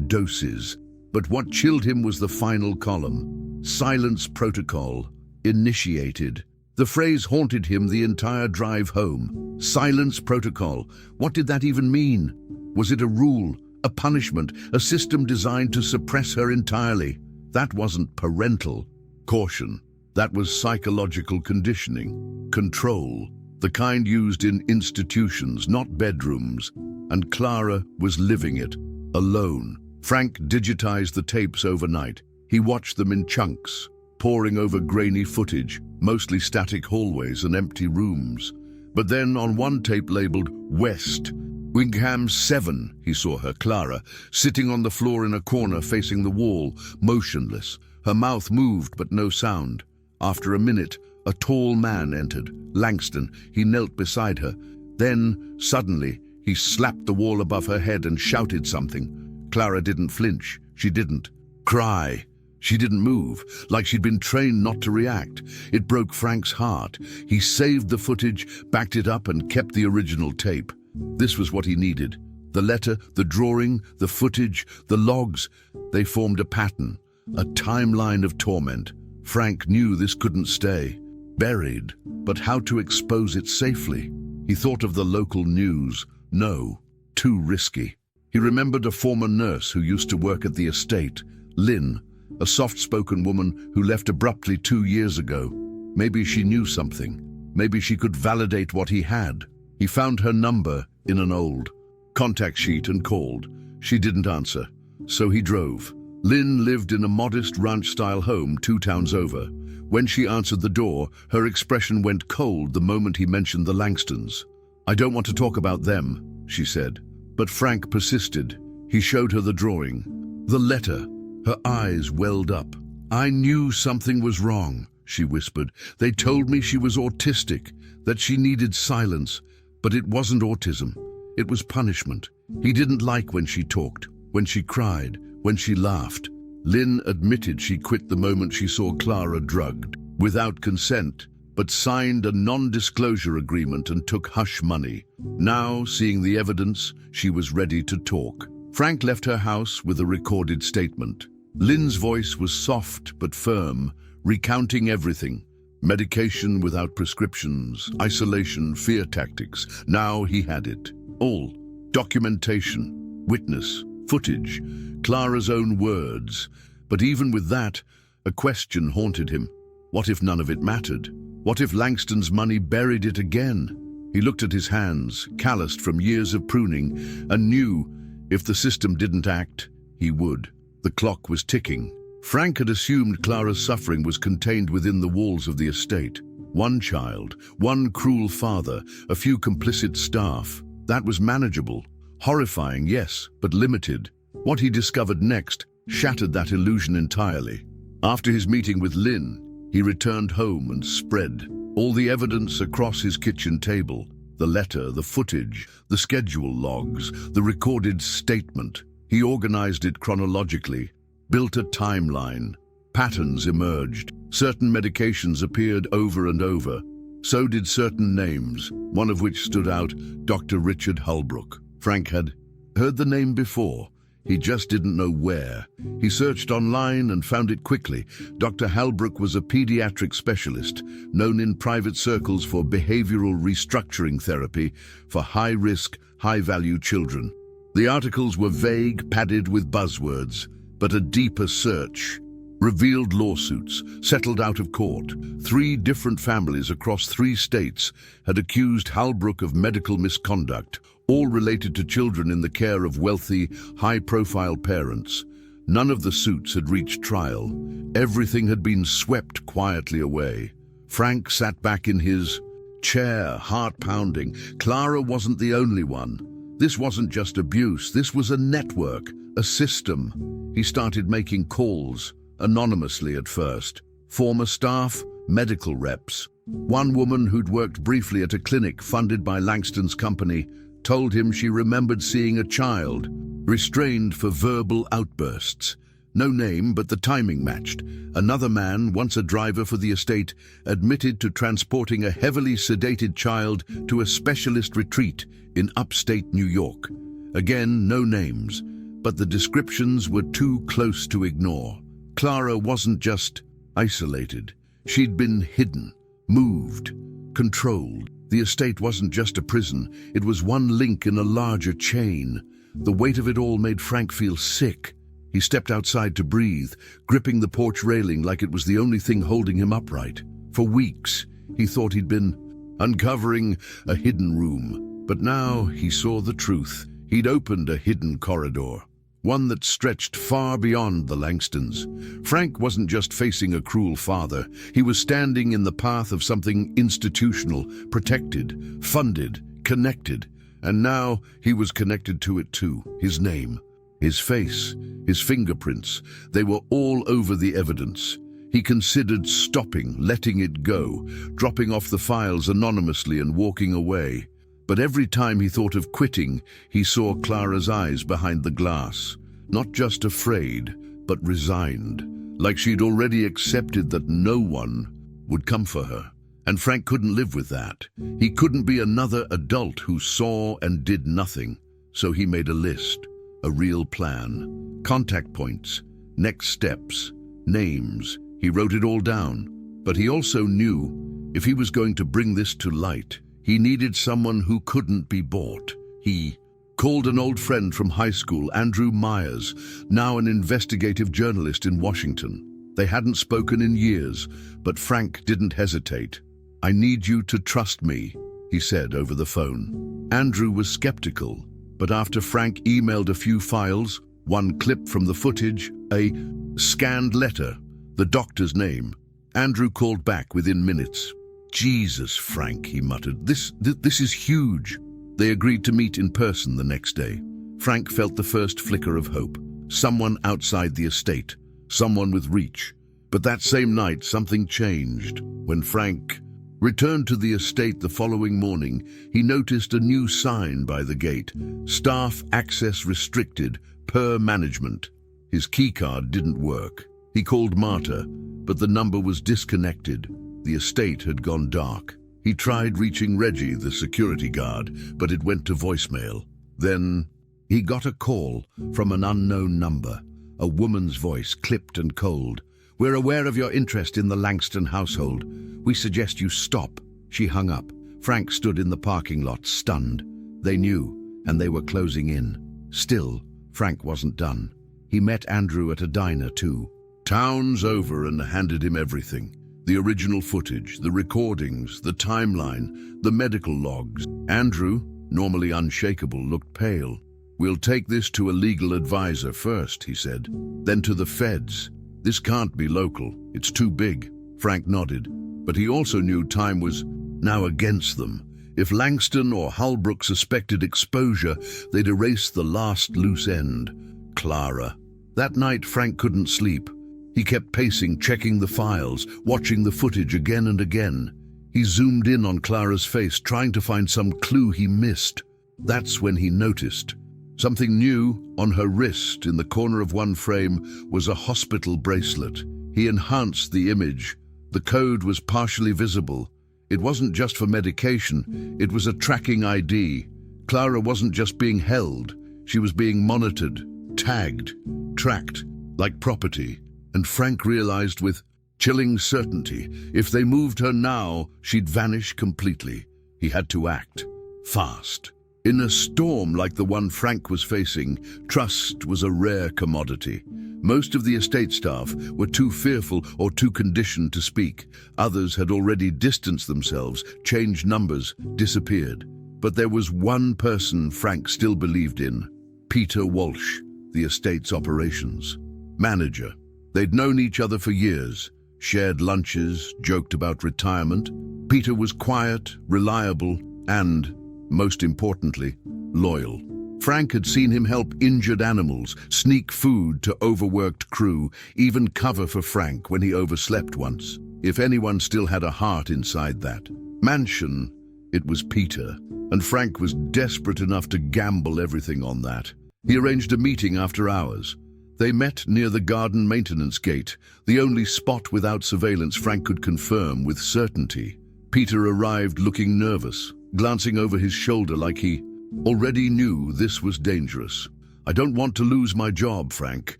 doses. But what chilled him was the final column. Silence protocol. Initiated. The phrase haunted him the entire drive home. Silence protocol. What did that even mean? Was it a rule, a punishment, a system designed to suppress her entirely? That wasn't parental caution. That was psychological conditioning, control, the kind used in institutions, not bedrooms. And Clara was living it, alone. Frank digitized the tapes overnight. He watched them in chunks, poring over grainy footage, mostly static hallways and empty rooms. But then on one tape labeled West, Wingham 7, he saw her, Clara, sitting on the floor in a corner facing the wall, motionless. Her mouth moved but no sound. After a minute, a tall man entered, Langston. He knelt beside her. Then, suddenly, he slapped the wall above her head and shouted something. Clara didn't flinch. She didn't cry. She didn't move, like she'd been trained not to react. It broke Frank's heart. He saved the footage, backed it up, and kept the original tape. This was what he needed. The letter, the drawing, the footage, the logs. They formed a pattern, a timeline of torment. Frank knew this couldn't stay. Buried, but how to expose it safely? He thought of the local news. No, too risky. He remembered a former nurse who used to work at the estate, Lynn, a soft-spoken woman who left abruptly 2 years ago. Maybe she knew something. Maybe she could validate what he had. He found her number in an old contact sheet and called. She didn't answer, so he drove. Lynn lived in a modest ranch-style home 2 towns over. When she answered the door, her expression went cold the moment he mentioned the Langstons. "I don't want to talk about them," she said. But Frank persisted. He showed her the drawing, the letter. Her eyes welled up. "I knew something was wrong," she whispered. "They told me she was autistic, that she needed silence. But it wasn't autism. It was punishment. He didn't like when she talked, when she cried, when she laughed." Lynn admitted she quit the moment she saw Clara drugged, without consent, but signed a non-disclosure agreement and took hush money. Now, seeing the evidence, she was ready to talk. Frank left her house with a recorded statement. Lynn's voice was soft but firm, recounting everything. Medication without prescriptions, isolation, fear tactics. Now he had it. All. Documentation, witness, footage, Clara's own words. But even with that, a question haunted him. What if none of it mattered? What if Langston's money buried it again? He looked at his hands, calloused from years of pruning, and knew if the system didn't act, he would. The clock was ticking. Frank had assumed Clara's suffering was contained within the walls of the estate. One child, one cruel father, a few complicit staff. That was manageable. Horrifying, yes, but limited. What he discovered next shattered that illusion entirely. After his meeting with Lynn, he returned home and spread all the evidence across his kitchen table. The letter, the footage, the schedule logs, the recorded statement. He organized it chronologically, built a timeline. Patterns emerged. Certain medications appeared over and over. So did certain names, one of which stood out, Dr. Richard Holbrook. Frank had heard the name before. He just didn't know where. He searched online and found it quickly. Dr. Holbrook was a pediatric specialist, known in private circles for behavioral restructuring therapy for high-risk, high-value children. The articles were vague, padded with buzzwords, but a deeper search revealed lawsuits settled out of court. 3 different families across 3 states had accused Holbrook of medical misconduct, all related to children in the care of wealthy, high-profile parents. None of the suits had reached trial. Everything had been swept quietly away. Frank sat back in his chair, heart pounding. Clara wasn't the only one. This wasn't just abuse, this was a network, a system. He started making calls, anonymously at first. Former staff, medical reps. One woman who'd worked briefly at a clinic funded by Langston's company told him she remembered seeing a child, restrained for verbal outbursts. No name, but the timing matched. Another man, once a driver for the estate, admitted to transporting a heavily sedated child to a specialist retreat in upstate New York. Again, no names, but the descriptions were too close to ignore. Clara wasn't just isolated. She'd been hidden, moved, controlled. The estate wasn't just a prison, it was one link in a larger chain. The weight of it all made Frank feel sick. He stepped outside to breathe, gripping the porch railing like it was the only thing holding him upright. For weeks, he thought he'd been uncovering a hidden room. But now he saw the truth. He'd opened a hidden corridor, one that stretched far beyond the Langstons. Frank wasn't just facing a cruel father. He was standing in the path of something institutional, protected, funded, connected. And now he was connected to it too. His name, his face, his fingerprints, they were all over the evidence. He considered stopping, letting it go, dropping off the files anonymously and walking away. But every time he thought of quitting, he saw Clara's eyes behind the glass. Not just afraid, but resigned, like she'd already accepted that no one would come for her. And Frank couldn't live with that. He couldn't be another adult who saw and did nothing. So he made a list, a real plan. Contact points, next steps, names. He wrote it all down. But he also knew if he was going to bring this to light, he needed someone who couldn't be bought. He called an old friend from high school, Andrew Myers, now an investigative journalist in Washington. They hadn't spoken in years, but Frank didn't hesitate. "I need you to trust me," he said over the phone. Andrew was skeptical, but after Frank emailed a few files, one clip from the footage, a scanned letter, the doctor's name, Andrew called back within minutes. "Jesus, Frank," he muttered, this is huge." They agreed to meet in person the next day. Frank felt the first flicker of hope. Someone outside the estate, someone with reach. But that same night, something changed. When Frank returned to the estate the following morning, he noticed a new sign by the gate. "Staff access restricted, per management." His keycard didn't work. He called Marta, but the number was disconnected. The estate had gone dark. He tried reaching Reggie, the security guard, but it went to voicemail. Then he got a call from an unknown number, a woman's voice, clipped and cold. "We're aware of your interest in the Langston household. We suggest you stop." She hung up. Frank stood in the parking lot, stunned. They knew, and they were closing in. Still, Frank wasn't done. He met Andrew at a diner too. Town's over and handed him everything. The original footage, the recordings, the timeline, the medical logs. Andrew, normally unshakable, looked pale. "We'll take this to a legal advisor first," he said. "Then to the feds. This can't be local. It's too big." Frank nodded, but he also knew time was now against them. If Langston or Holbrook suspected exposure, they'd erase the last loose end. Clara. That night, Frank couldn't sleep. He kept pacing, checking the files, watching the footage again and again. He zoomed in on Clara's face, trying to find some clue he missed. That's when he noticed. Something new on her wrist. In the corner of one frame was a hospital bracelet. He enhanced the image. The code was partially visible. It wasn't just for medication, it was a tracking ID. Clara wasn't just being held, she was being monitored, tagged, tracked, like property. And Frank realized with chilling certainty, if they moved her now, she'd vanish completely. He had to act, fast. In a storm like the one Frank was facing, trust was a rare commodity. Most of the estate staff were too fearful or too conditioned to speak. Others had already distanced themselves, changed numbers, disappeared. But there was one person Frank still believed in: Peter Walsh, the estate's operations manager. They'd known each other for years, shared lunches, joked about retirement. Peter was quiet, reliable, and, most importantly, loyal. Frank had seen him help injured animals, sneak food to overworked crew, even cover for Frank when he overslept once. If anyone still had a heart inside that mansion, it was Peter, and Frank was desperate enough to gamble everything on that. He arranged a meeting after hours. They met near the garden maintenance gate, the only spot without surveillance Frank could confirm with certainty. Peter arrived looking nervous, glancing over his shoulder like he already knew this was dangerous. "I don't want to lose my job, Frank,"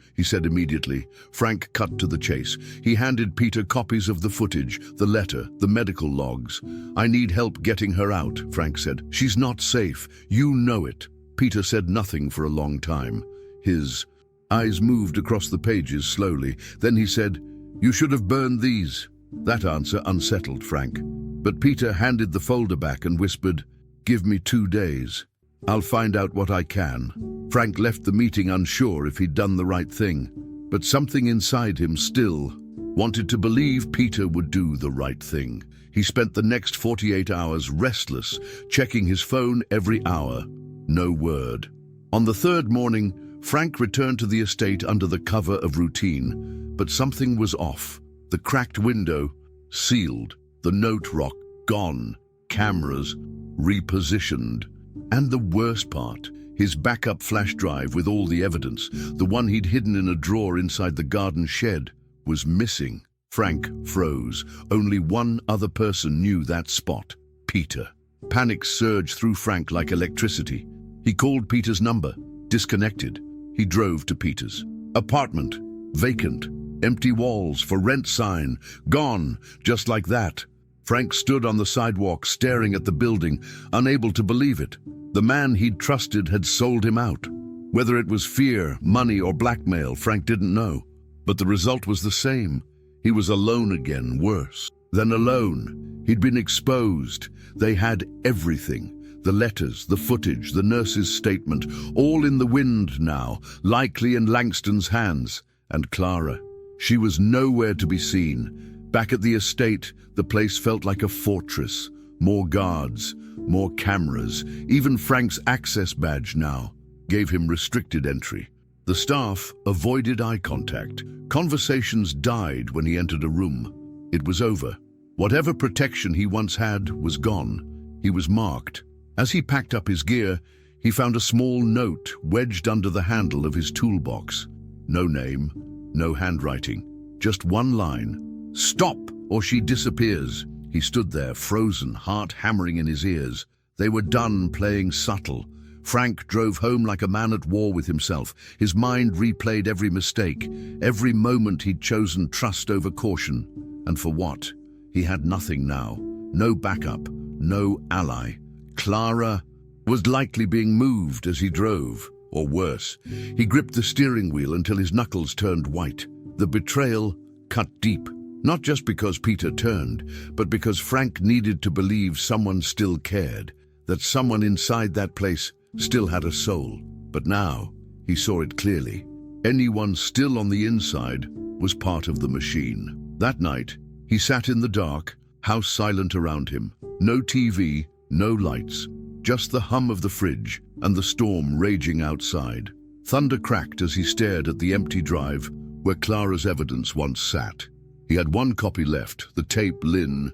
he said immediately. Frank cut to the chase. He handed Peter copies of the footage, the letter, the medical logs. "I need help getting her out," Frank said. "She's not safe. You know it." Peter said nothing for a long time. His eyes moved across the pages slowly. Then he said, "You should have burned these." That answer unsettled Frank. But Peter handed the folder back and whispered, "Give me 2 days. I'll find out what I can." Frank left the meeting unsure if he'd done the right thing, but something inside him still wanted to believe Peter would do the right thing. He spent the next 48 hours restless, checking his phone every hour. No word. On the third morning, Frank returned to the estate under the cover of routine, but something was off. The cracked window, sealed, the note rock, gone, cameras, repositioned. And the worst part, his backup flash drive with all the evidence, the one he'd hidden in a drawer inside the garden shed, was missing. Frank froze. Only one other person knew that spot: Peter. Panic surged through Frank like electricity. He called Peter's number. Disconnected. He drove to Peter's apartment. Vacant. Empty walls, for rent sign. Gone, just like that. Frank stood on the sidewalk staring at the building, unable to believe it. The man he'd trusted had sold him out. Whether it was fear, money, or blackmail, Frank didn't know. But the result was the same. He was alone again, worse than alone. He'd been exposed. They had everything. The letters, the footage, the nurse's statement, all in the wind now, likely in Langston's hands. And Clara, she was nowhere to be seen. Back at the estate, the place felt like a fortress. More guards, more cameras. Even Frank's access badge now gave him restricted entry. The staff avoided eye contact. Conversations died when he entered a room. It was over. Whatever protection he once had was gone. He was marked. As he packed up his gear, he found a small note wedged under the handle of his toolbox. No name, no handwriting, just one line: "Stop, or she disappears." He stood there, frozen, heart hammering in his ears. They were done playing subtle. Frank drove home like a man at war with himself. His mind replayed every mistake, every moment he'd chosen trust over caution. And for what? He had nothing now. No backup, no ally. Clara was likely being moved as he drove, or worse. He gripped the steering wheel until his knuckles turned white. The betrayal cut deep. Not just because Peter turned, but because Frank needed to believe someone still cared, that someone inside that place still had a soul. But now, he saw it clearly. Anyone still on the inside was part of the machine. That night, he sat in the dark, house silent around him. No TV, no lights, just the hum of the fridge and the storm raging outside. Thunder cracked as he stared at the empty drive where Clara's evidence once sat. He had one copy left, the tape Lynn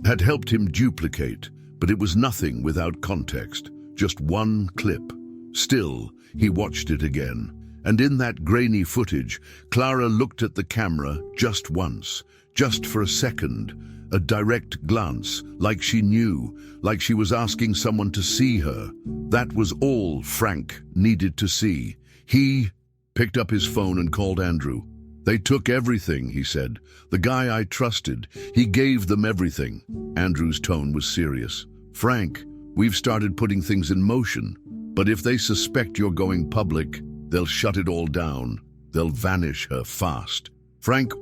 had helped him duplicate, but it was nothing without context, just one clip. Still, he watched it again, and in that grainy footage, Clara looked at the camera just once, just for a second, a direct glance, like she knew, like she was asking someone to see her. That was all Frank needed to see. He picked up his phone and called Andrew. "They took everything," he said. "The guy I trusted. He gave them everything." Andrew's tone was serious. "Frank, we've started putting things in motion. But if they suspect you're going public, they'll shut it all down. They'll vanish her fast." Frank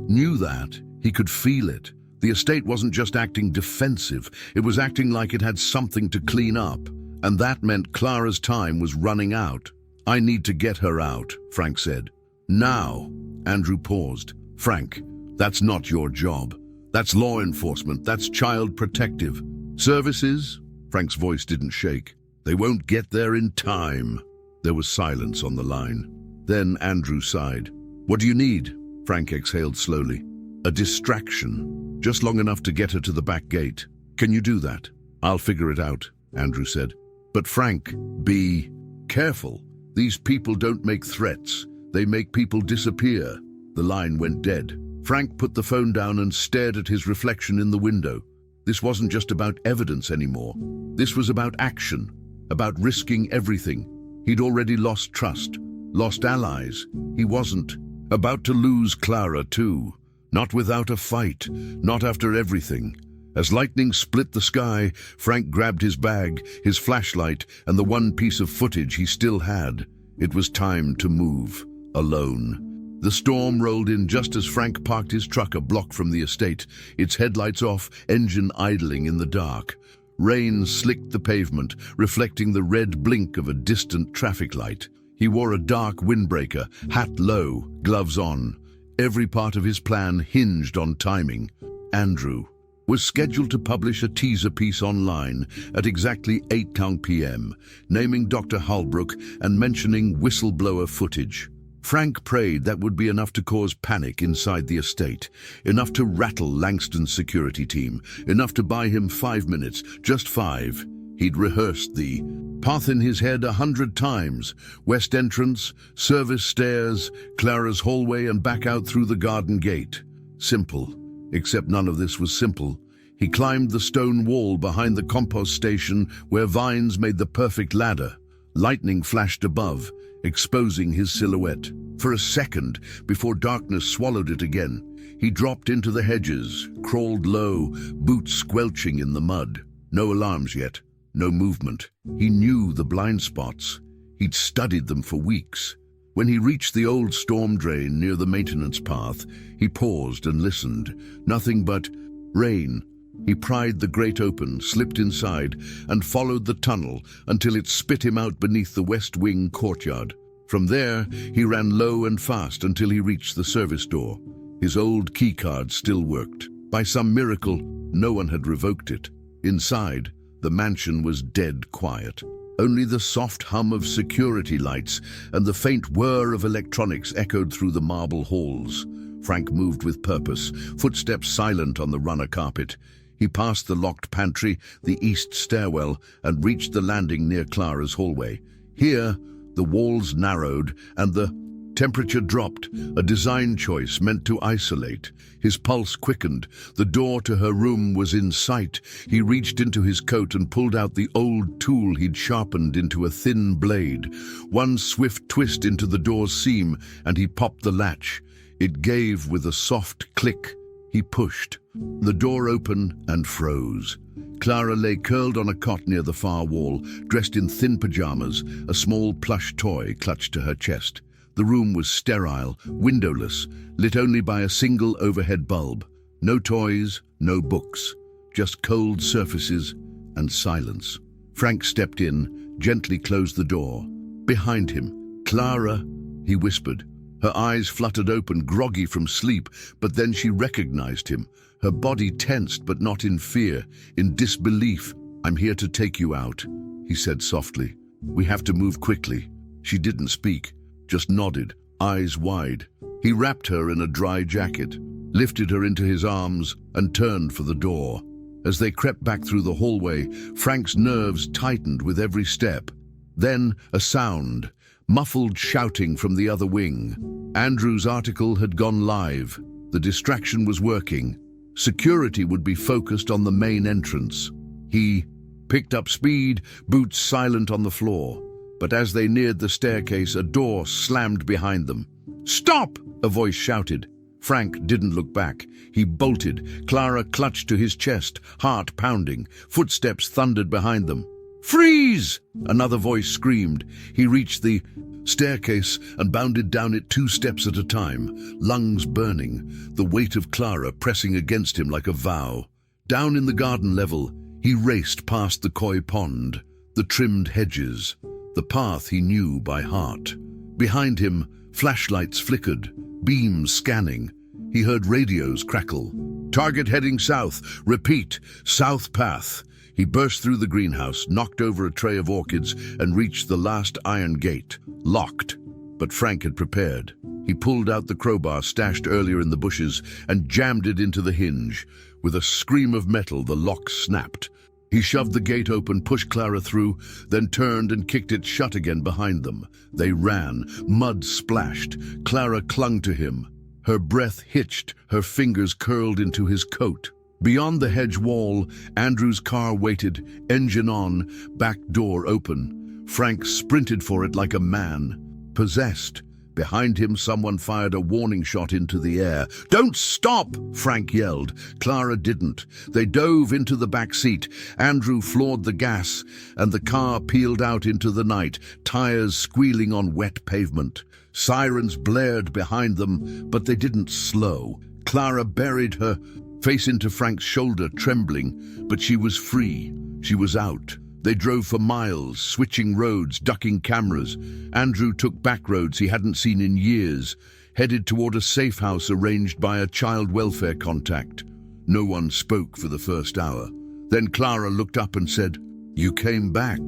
knew that. He could feel it. The estate wasn't just acting defensive, it was acting like it had something to clean up. And that meant Clara's time was running out. "I need to get her out," Frank said. "Now." Andrew paused. "Frank, that's not your job. That's law enforcement, that's child protective services." Frank's voice didn't shake. "They won't get there in time." There was silence on the line. Then Andrew sighed. "What do you need?" Frank exhaled slowly. "A distraction, just long enough to get her to the back gate. Can you do that?" "I'll figure it out," Andrew said. "But Frank, be careful. These people don't make threats. They make people disappear." The line went dead. Frank put the phone down and stared at his reflection in the window. This wasn't just about evidence anymore. This was about action, about risking everything. He'd already lost trust, lost allies. He wasn't about to lose Clara too. Not without a fight, not after everything. As lightning split the sky, Frank grabbed his bag, his flashlight, and the one piece of footage he still had. It was time to move, alone. The storm rolled in just as Frank parked his truck a block from the estate, its headlights off, engine idling in the dark. Rain slicked the pavement, reflecting the red blink of a distant traffic light. He wore a dark windbreaker, hat low, gloves on. Every part of his plan hinged on timing. Andrew was scheduled to publish a teaser piece online at exactly 8 p.m., naming Dr. Holbrook and mentioning whistleblower footage. Frank prayed that would be enough to cause panic inside the estate, enough to rattle Langston's security team, enough to buy him 5 minutes, just 5. He'd rehearsed the path in his head 100 times. West entrance, service stairs, Clara's hallway, and back out through the garden gate. Simple, except none of this was simple. He climbed the stone wall behind the compost station where vines made the perfect ladder. Lightning flashed above, exposing his silhouette. For a second, before darkness swallowed it again, he dropped into the hedges, crawled low, boots squelching in the mud. No alarms yet, no movement. He knew the blind spots. He'd studied them for weeks. When he reached the old storm drain near the maintenance path, he paused and listened. Nothing but rain. He pried the grate open, slipped inside, and followed the tunnel until it spit him out beneath the west wing courtyard. From there, he ran low and fast until he reached the service door. His old keycard still worked. By some miracle, no one had revoked it. Inside, the mansion was dead quiet. Only the soft hum of security lights and the faint whir of electronics echoed through the marble halls. Frank moved with purpose, footsteps silent on the runner carpet. He passed the locked pantry, the east stairwell, and reached the landing near Clara's hallway. Here, the walls narrowed and the temperature dropped, a design choice meant to isolate. His pulse quickened. The door to her room was in sight. He reached into his coat and pulled out the old tool he'd sharpened into a thin blade. One swift twist into the door's seam, and he popped the latch. It gave with a soft click. He pushed. The door opened and froze. Clara lay curled on a cot near the far wall, dressed in thin pajamas, a small plush toy clutched to her chest. The room was sterile, windowless, lit only by a single overhead bulb. No toys, no books, just cold surfaces and silence. Frank stepped in, gently closed the door. Behind him, "Clara," he whispered. Her eyes fluttered open, groggy from sleep, but then she recognized him. Her body tensed, but not in fear, in disbelief. "I'm here to take you out," he said softly. "We have to move quickly." She didn't speak, just nodded, eyes wide. He wrapped her in a dry jacket, lifted her into his arms, and turned for the door. As they crept back through the hallway, Frank's nerves tightened with every step. Then a sound, muffled shouting from the other wing. Andrew's article had gone live. The distraction was working. Security would be focused on the main entrance. He picked up speed, boots silent on the floor. But as they neared the staircase, a door slammed behind them. "Stop!" a voice shouted. Frank didn't look back. He bolted. Clara clutched to his chest, heart pounding. Footsteps thundered behind them. "Freeze!" another voice screamed. He reached the staircase and bounded down it 2 steps at a time, lungs burning, the weight of Clara pressing against him like a vow. Down in the garden level, he raced past the koi pond, the trimmed hedges, the path he knew by heart. Behind him, flashlights flickered, beams scanning. He heard radios crackle. Target heading south. Repeat, south path. He burst through the greenhouse, knocked over a tray of orchids, and reached the last iron gate, locked. But Frank had prepared. He pulled out the crowbar stashed earlier in the bushes and jammed it into the hinge. With a scream of metal, the lock snapped. He shoved the gate open, pushed Clara through, then turned and kicked it shut again behind them. They ran. Mud splashed. Clara clung to him. Her breath hitched, her fingers curled into his coat. Beyond the hedge wall, Andrew's car waited, engine on, back door open. Frank sprinted for it like a man, possessed. Behind him, someone fired a warning shot into the air. "Don't stop!" Frank yelled. Clara didn't. They dove into the back seat. Andrew floored the gas, and the car peeled out into the night, tires squealing on wet pavement. Sirens blared behind them, but they didn't slow. Clara buried her face into Frank's shoulder, trembling, but she was free. She was out. They drove for miles, switching roads, ducking cameras. Andrew took back roads he hadn't seen in years, headed toward a safe house arranged by a child welfare contact. No one spoke for the first hour. Then Clara looked up and said, "You came back."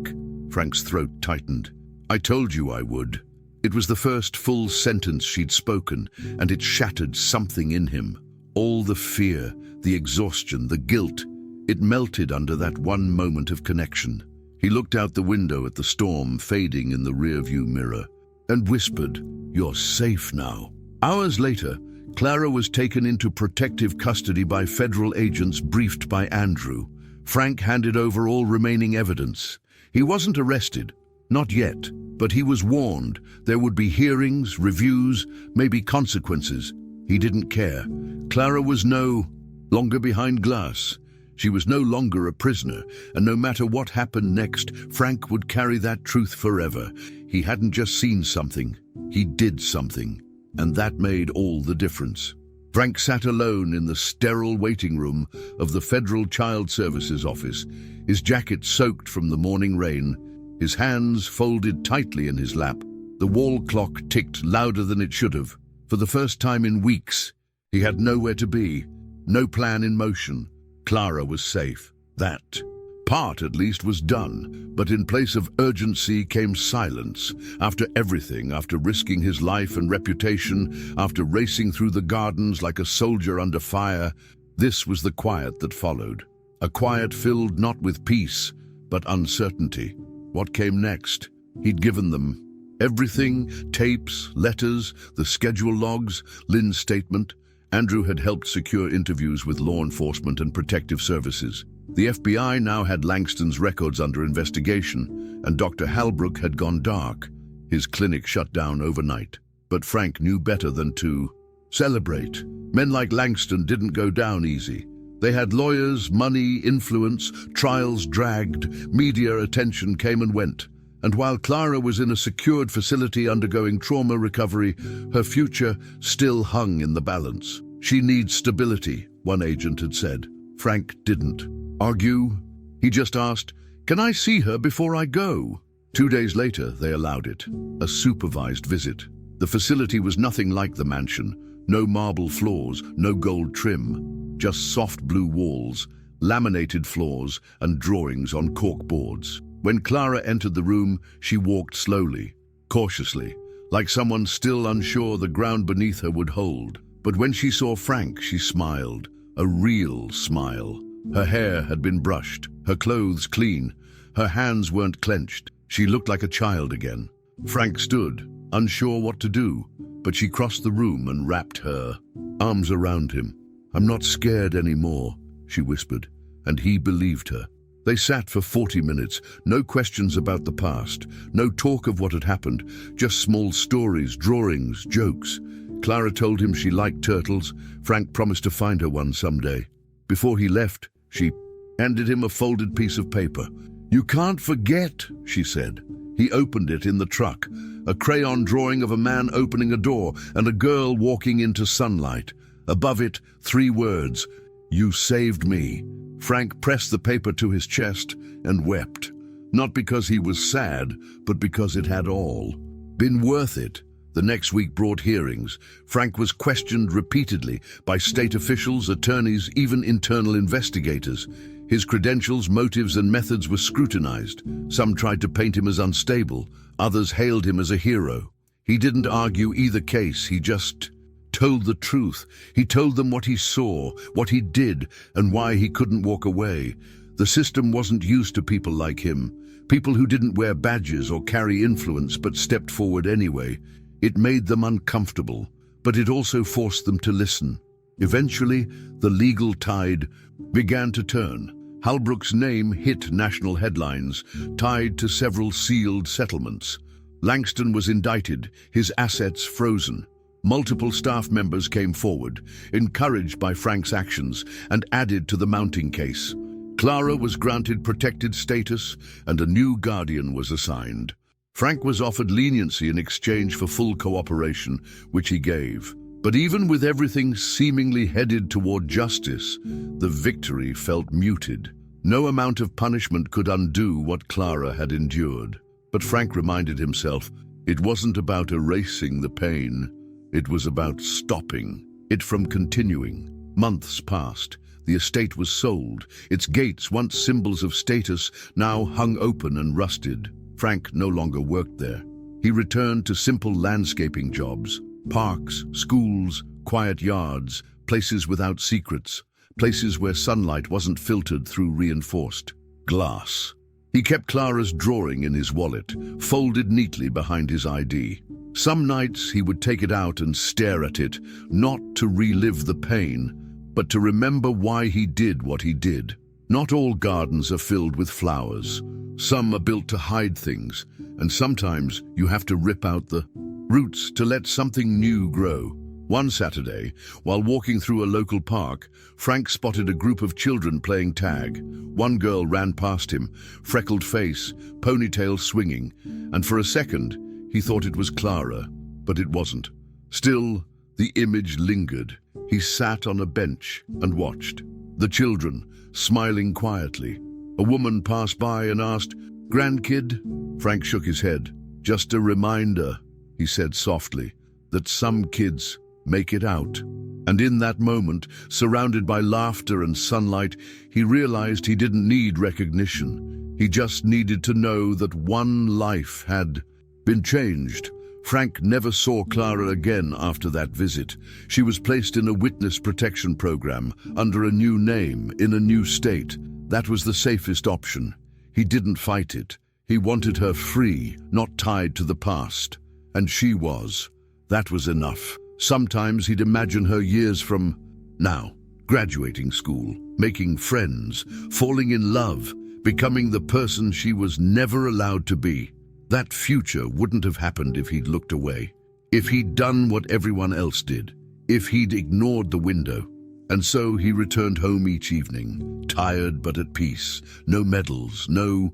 Frank's throat tightened. "I told you I would." It was the first full sentence she'd spoken, and it shattered something in him. All the fear, the exhaustion, the guilt, it melted under that one moment of connection. He looked out the window at the storm fading in the rearview mirror and whispered, "You're safe now." Hours later, Clara was taken into protective custody by federal agents briefed by Andrew. Frank handed over all remaining evidence. He wasn't arrested, not yet, but he was warned there would be hearings, reviews, maybe consequences. He didn't care. Clara was no longer behind glass. She was no longer a prisoner, and no matter what happened next, Frank would carry that truth forever. He hadn't just seen something, he did something, and that made all the difference. Frank sat alone in the sterile waiting room of the Federal Child Services Office, his jacket soaked from the morning rain, his hands folded tightly in his lap. The wall clock ticked louder than it should have. For the first time in weeks, he had nowhere to be, no plan in motion. Clara was safe. That part, at least, was done. But in place of urgency came silence. After everything, after risking his life and reputation, after racing through the gardens like a soldier under fire, this was the quiet that followed. A quiet filled not with peace, but uncertainty. What came next? He'd given them everything: tapes, letters, the schedule logs, Lynn's statement. Andrew had helped secure interviews with law enforcement and protective services. The FBI now had Langston's records under investigation, and Dr. Halbrook had gone dark. His clinic shut down overnight. But Frank knew better than to celebrate. Men like Langston didn't go down easy. They had lawyers, money, influence, trials dragged, media attention came and went. And while Clara was in a secured facility undergoing trauma recovery, her future still hung in the balance. She needs stability, one agent had said. Frank didn't argue. He just asked, "Can I see her before I go?" 2 days later, they allowed it. A supervised visit. The facility was nothing like the mansion. No marble floors, no gold trim. Just soft blue walls, laminated floors, and drawings on cork boards. When Clara entered the room, she walked slowly, cautiously, like someone still unsure the ground beneath her would hold. But when she saw Frank, she smiled, a real smile. Her hair had been brushed, her clothes clean, her hands weren't clenched. She looked like a child again. Frank stood, unsure what to do, but she crossed the room and wrapped her arms around him. "I'm not scared anymore," she whispered, and he believed her. They sat for 40 minutes, no questions about the past, no talk of what had happened, just small stories, drawings, jokes. Clara told him she liked turtles. Frank promised to find her one someday. Before he left, she handed him a folded piece of paper. "You can't forget," she said. He opened it in the truck, a crayon drawing of a man opening a door and a girl walking into sunlight. Above it, 3 words, "You saved me." Frank pressed the paper to his chest and wept. Not because he was sad, but because it had all been worth it. The next week brought hearings. Frank was questioned repeatedly by state officials, attorneys, even internal investigators. His credentials, motives, and methods were scrutinized. Some tried to paint him as unstable. Others hailed him as a hero. He didn't argue either case. He just told the truth. He told them what he saw, what he did, and why he couldn't walk away. The system wasn't used to people like him, people who didn't wear badges or carry influence but stepped forward anyway. It made them uncomfortable, but it also forced them to listen. Eventually, the legal tide began to turn. Halbrook's name hit national headlines, tied to several sealed settlements. Langston was indicted, his assets frozen. Multiple staff members came forward, encouraged by Frank's actions, and added to the mounting case. Clara was granted protected status, and a new guardian was assigned. Frank was offered leniency in exchange for full cooperation, which he gave. But even with everything seemingly headed toward justice, the victory felt muted. No amount of punishment could undo what Clara had endured. But Frank reminded himself, it wasn't about erasing the pain. It was about stopping it from continuing. Months passed. The estate was sold. Its gates, once symbols of status, now hung open and rusted. Frank no longer worked there. He returned to simple landscaping jobs. Parks, schools, quiet yards, places without secrets, places where sunlight wasn't filtered through reinforced glass. He kept Clara's drawing in his wallet, folded neatly behind his ID. Some nights he would take it out and stare at it, not to relive the pain, but to remember why he did what he did. Not all gardens are filled with flowers. Some are built to hide things, and sometimes you have to rip out the roots to let something new grow. One Saturday, while walking through a local park, Frank spotted a group of children playing tag. One girl ran past him, freckled face, ponytail swinging, and for a second, he thought it was Clara, but it wasn't. Still, the image lingered. He sat on a bench and watched. The children, smiling quietly. A woman passed by and asked, "Grandkid?" Frank shook his head. "Just a reminder," he said softly, "that some kids make it out." And in that moment, surrounded by laughter and sunlight, he realized he didn't need recognition. He just needed to know that one life had been changed. Frank never saw Clara again after that visit. She was placed in a witness protection program, under a new name, in a new state. That was the safest option. He didn't fight it. He wanted her free, not tied to the past. And she was. That was enough. Sometimes he'd imagine her years from now, graduating school, making friends, falling in love, becoming the person she was never allowed to be. That future wouldn't have happened if he'd looked away, if he'd done what everyone else did, if he'd ignored the window. And so he returned home each evening, tired but at peace. No medals, no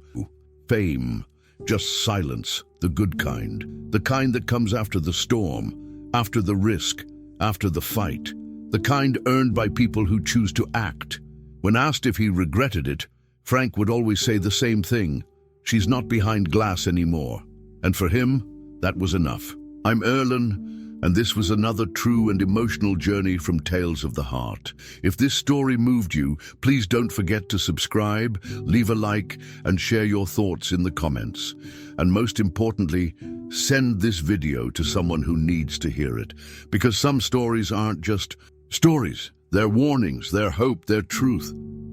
fame, just silence, the good kind. The kind that comes after the storm, after the risk, after the fight. The kind earned by people who choose to act. When asked if he regretted it, Frank would always say the same thing. She's not behind glass anymore. And for him, that was enough. I'm Erlen, and this was another true and emotional journey from Tales of the Heart. If this story moved you, please don't forget to subscribe, leave a like, and share your thoughts in the comments. And most importantly, send this video to someone who needs to hear it. Because some stories aren't just stories. They're warnings, they're hope, they're truth.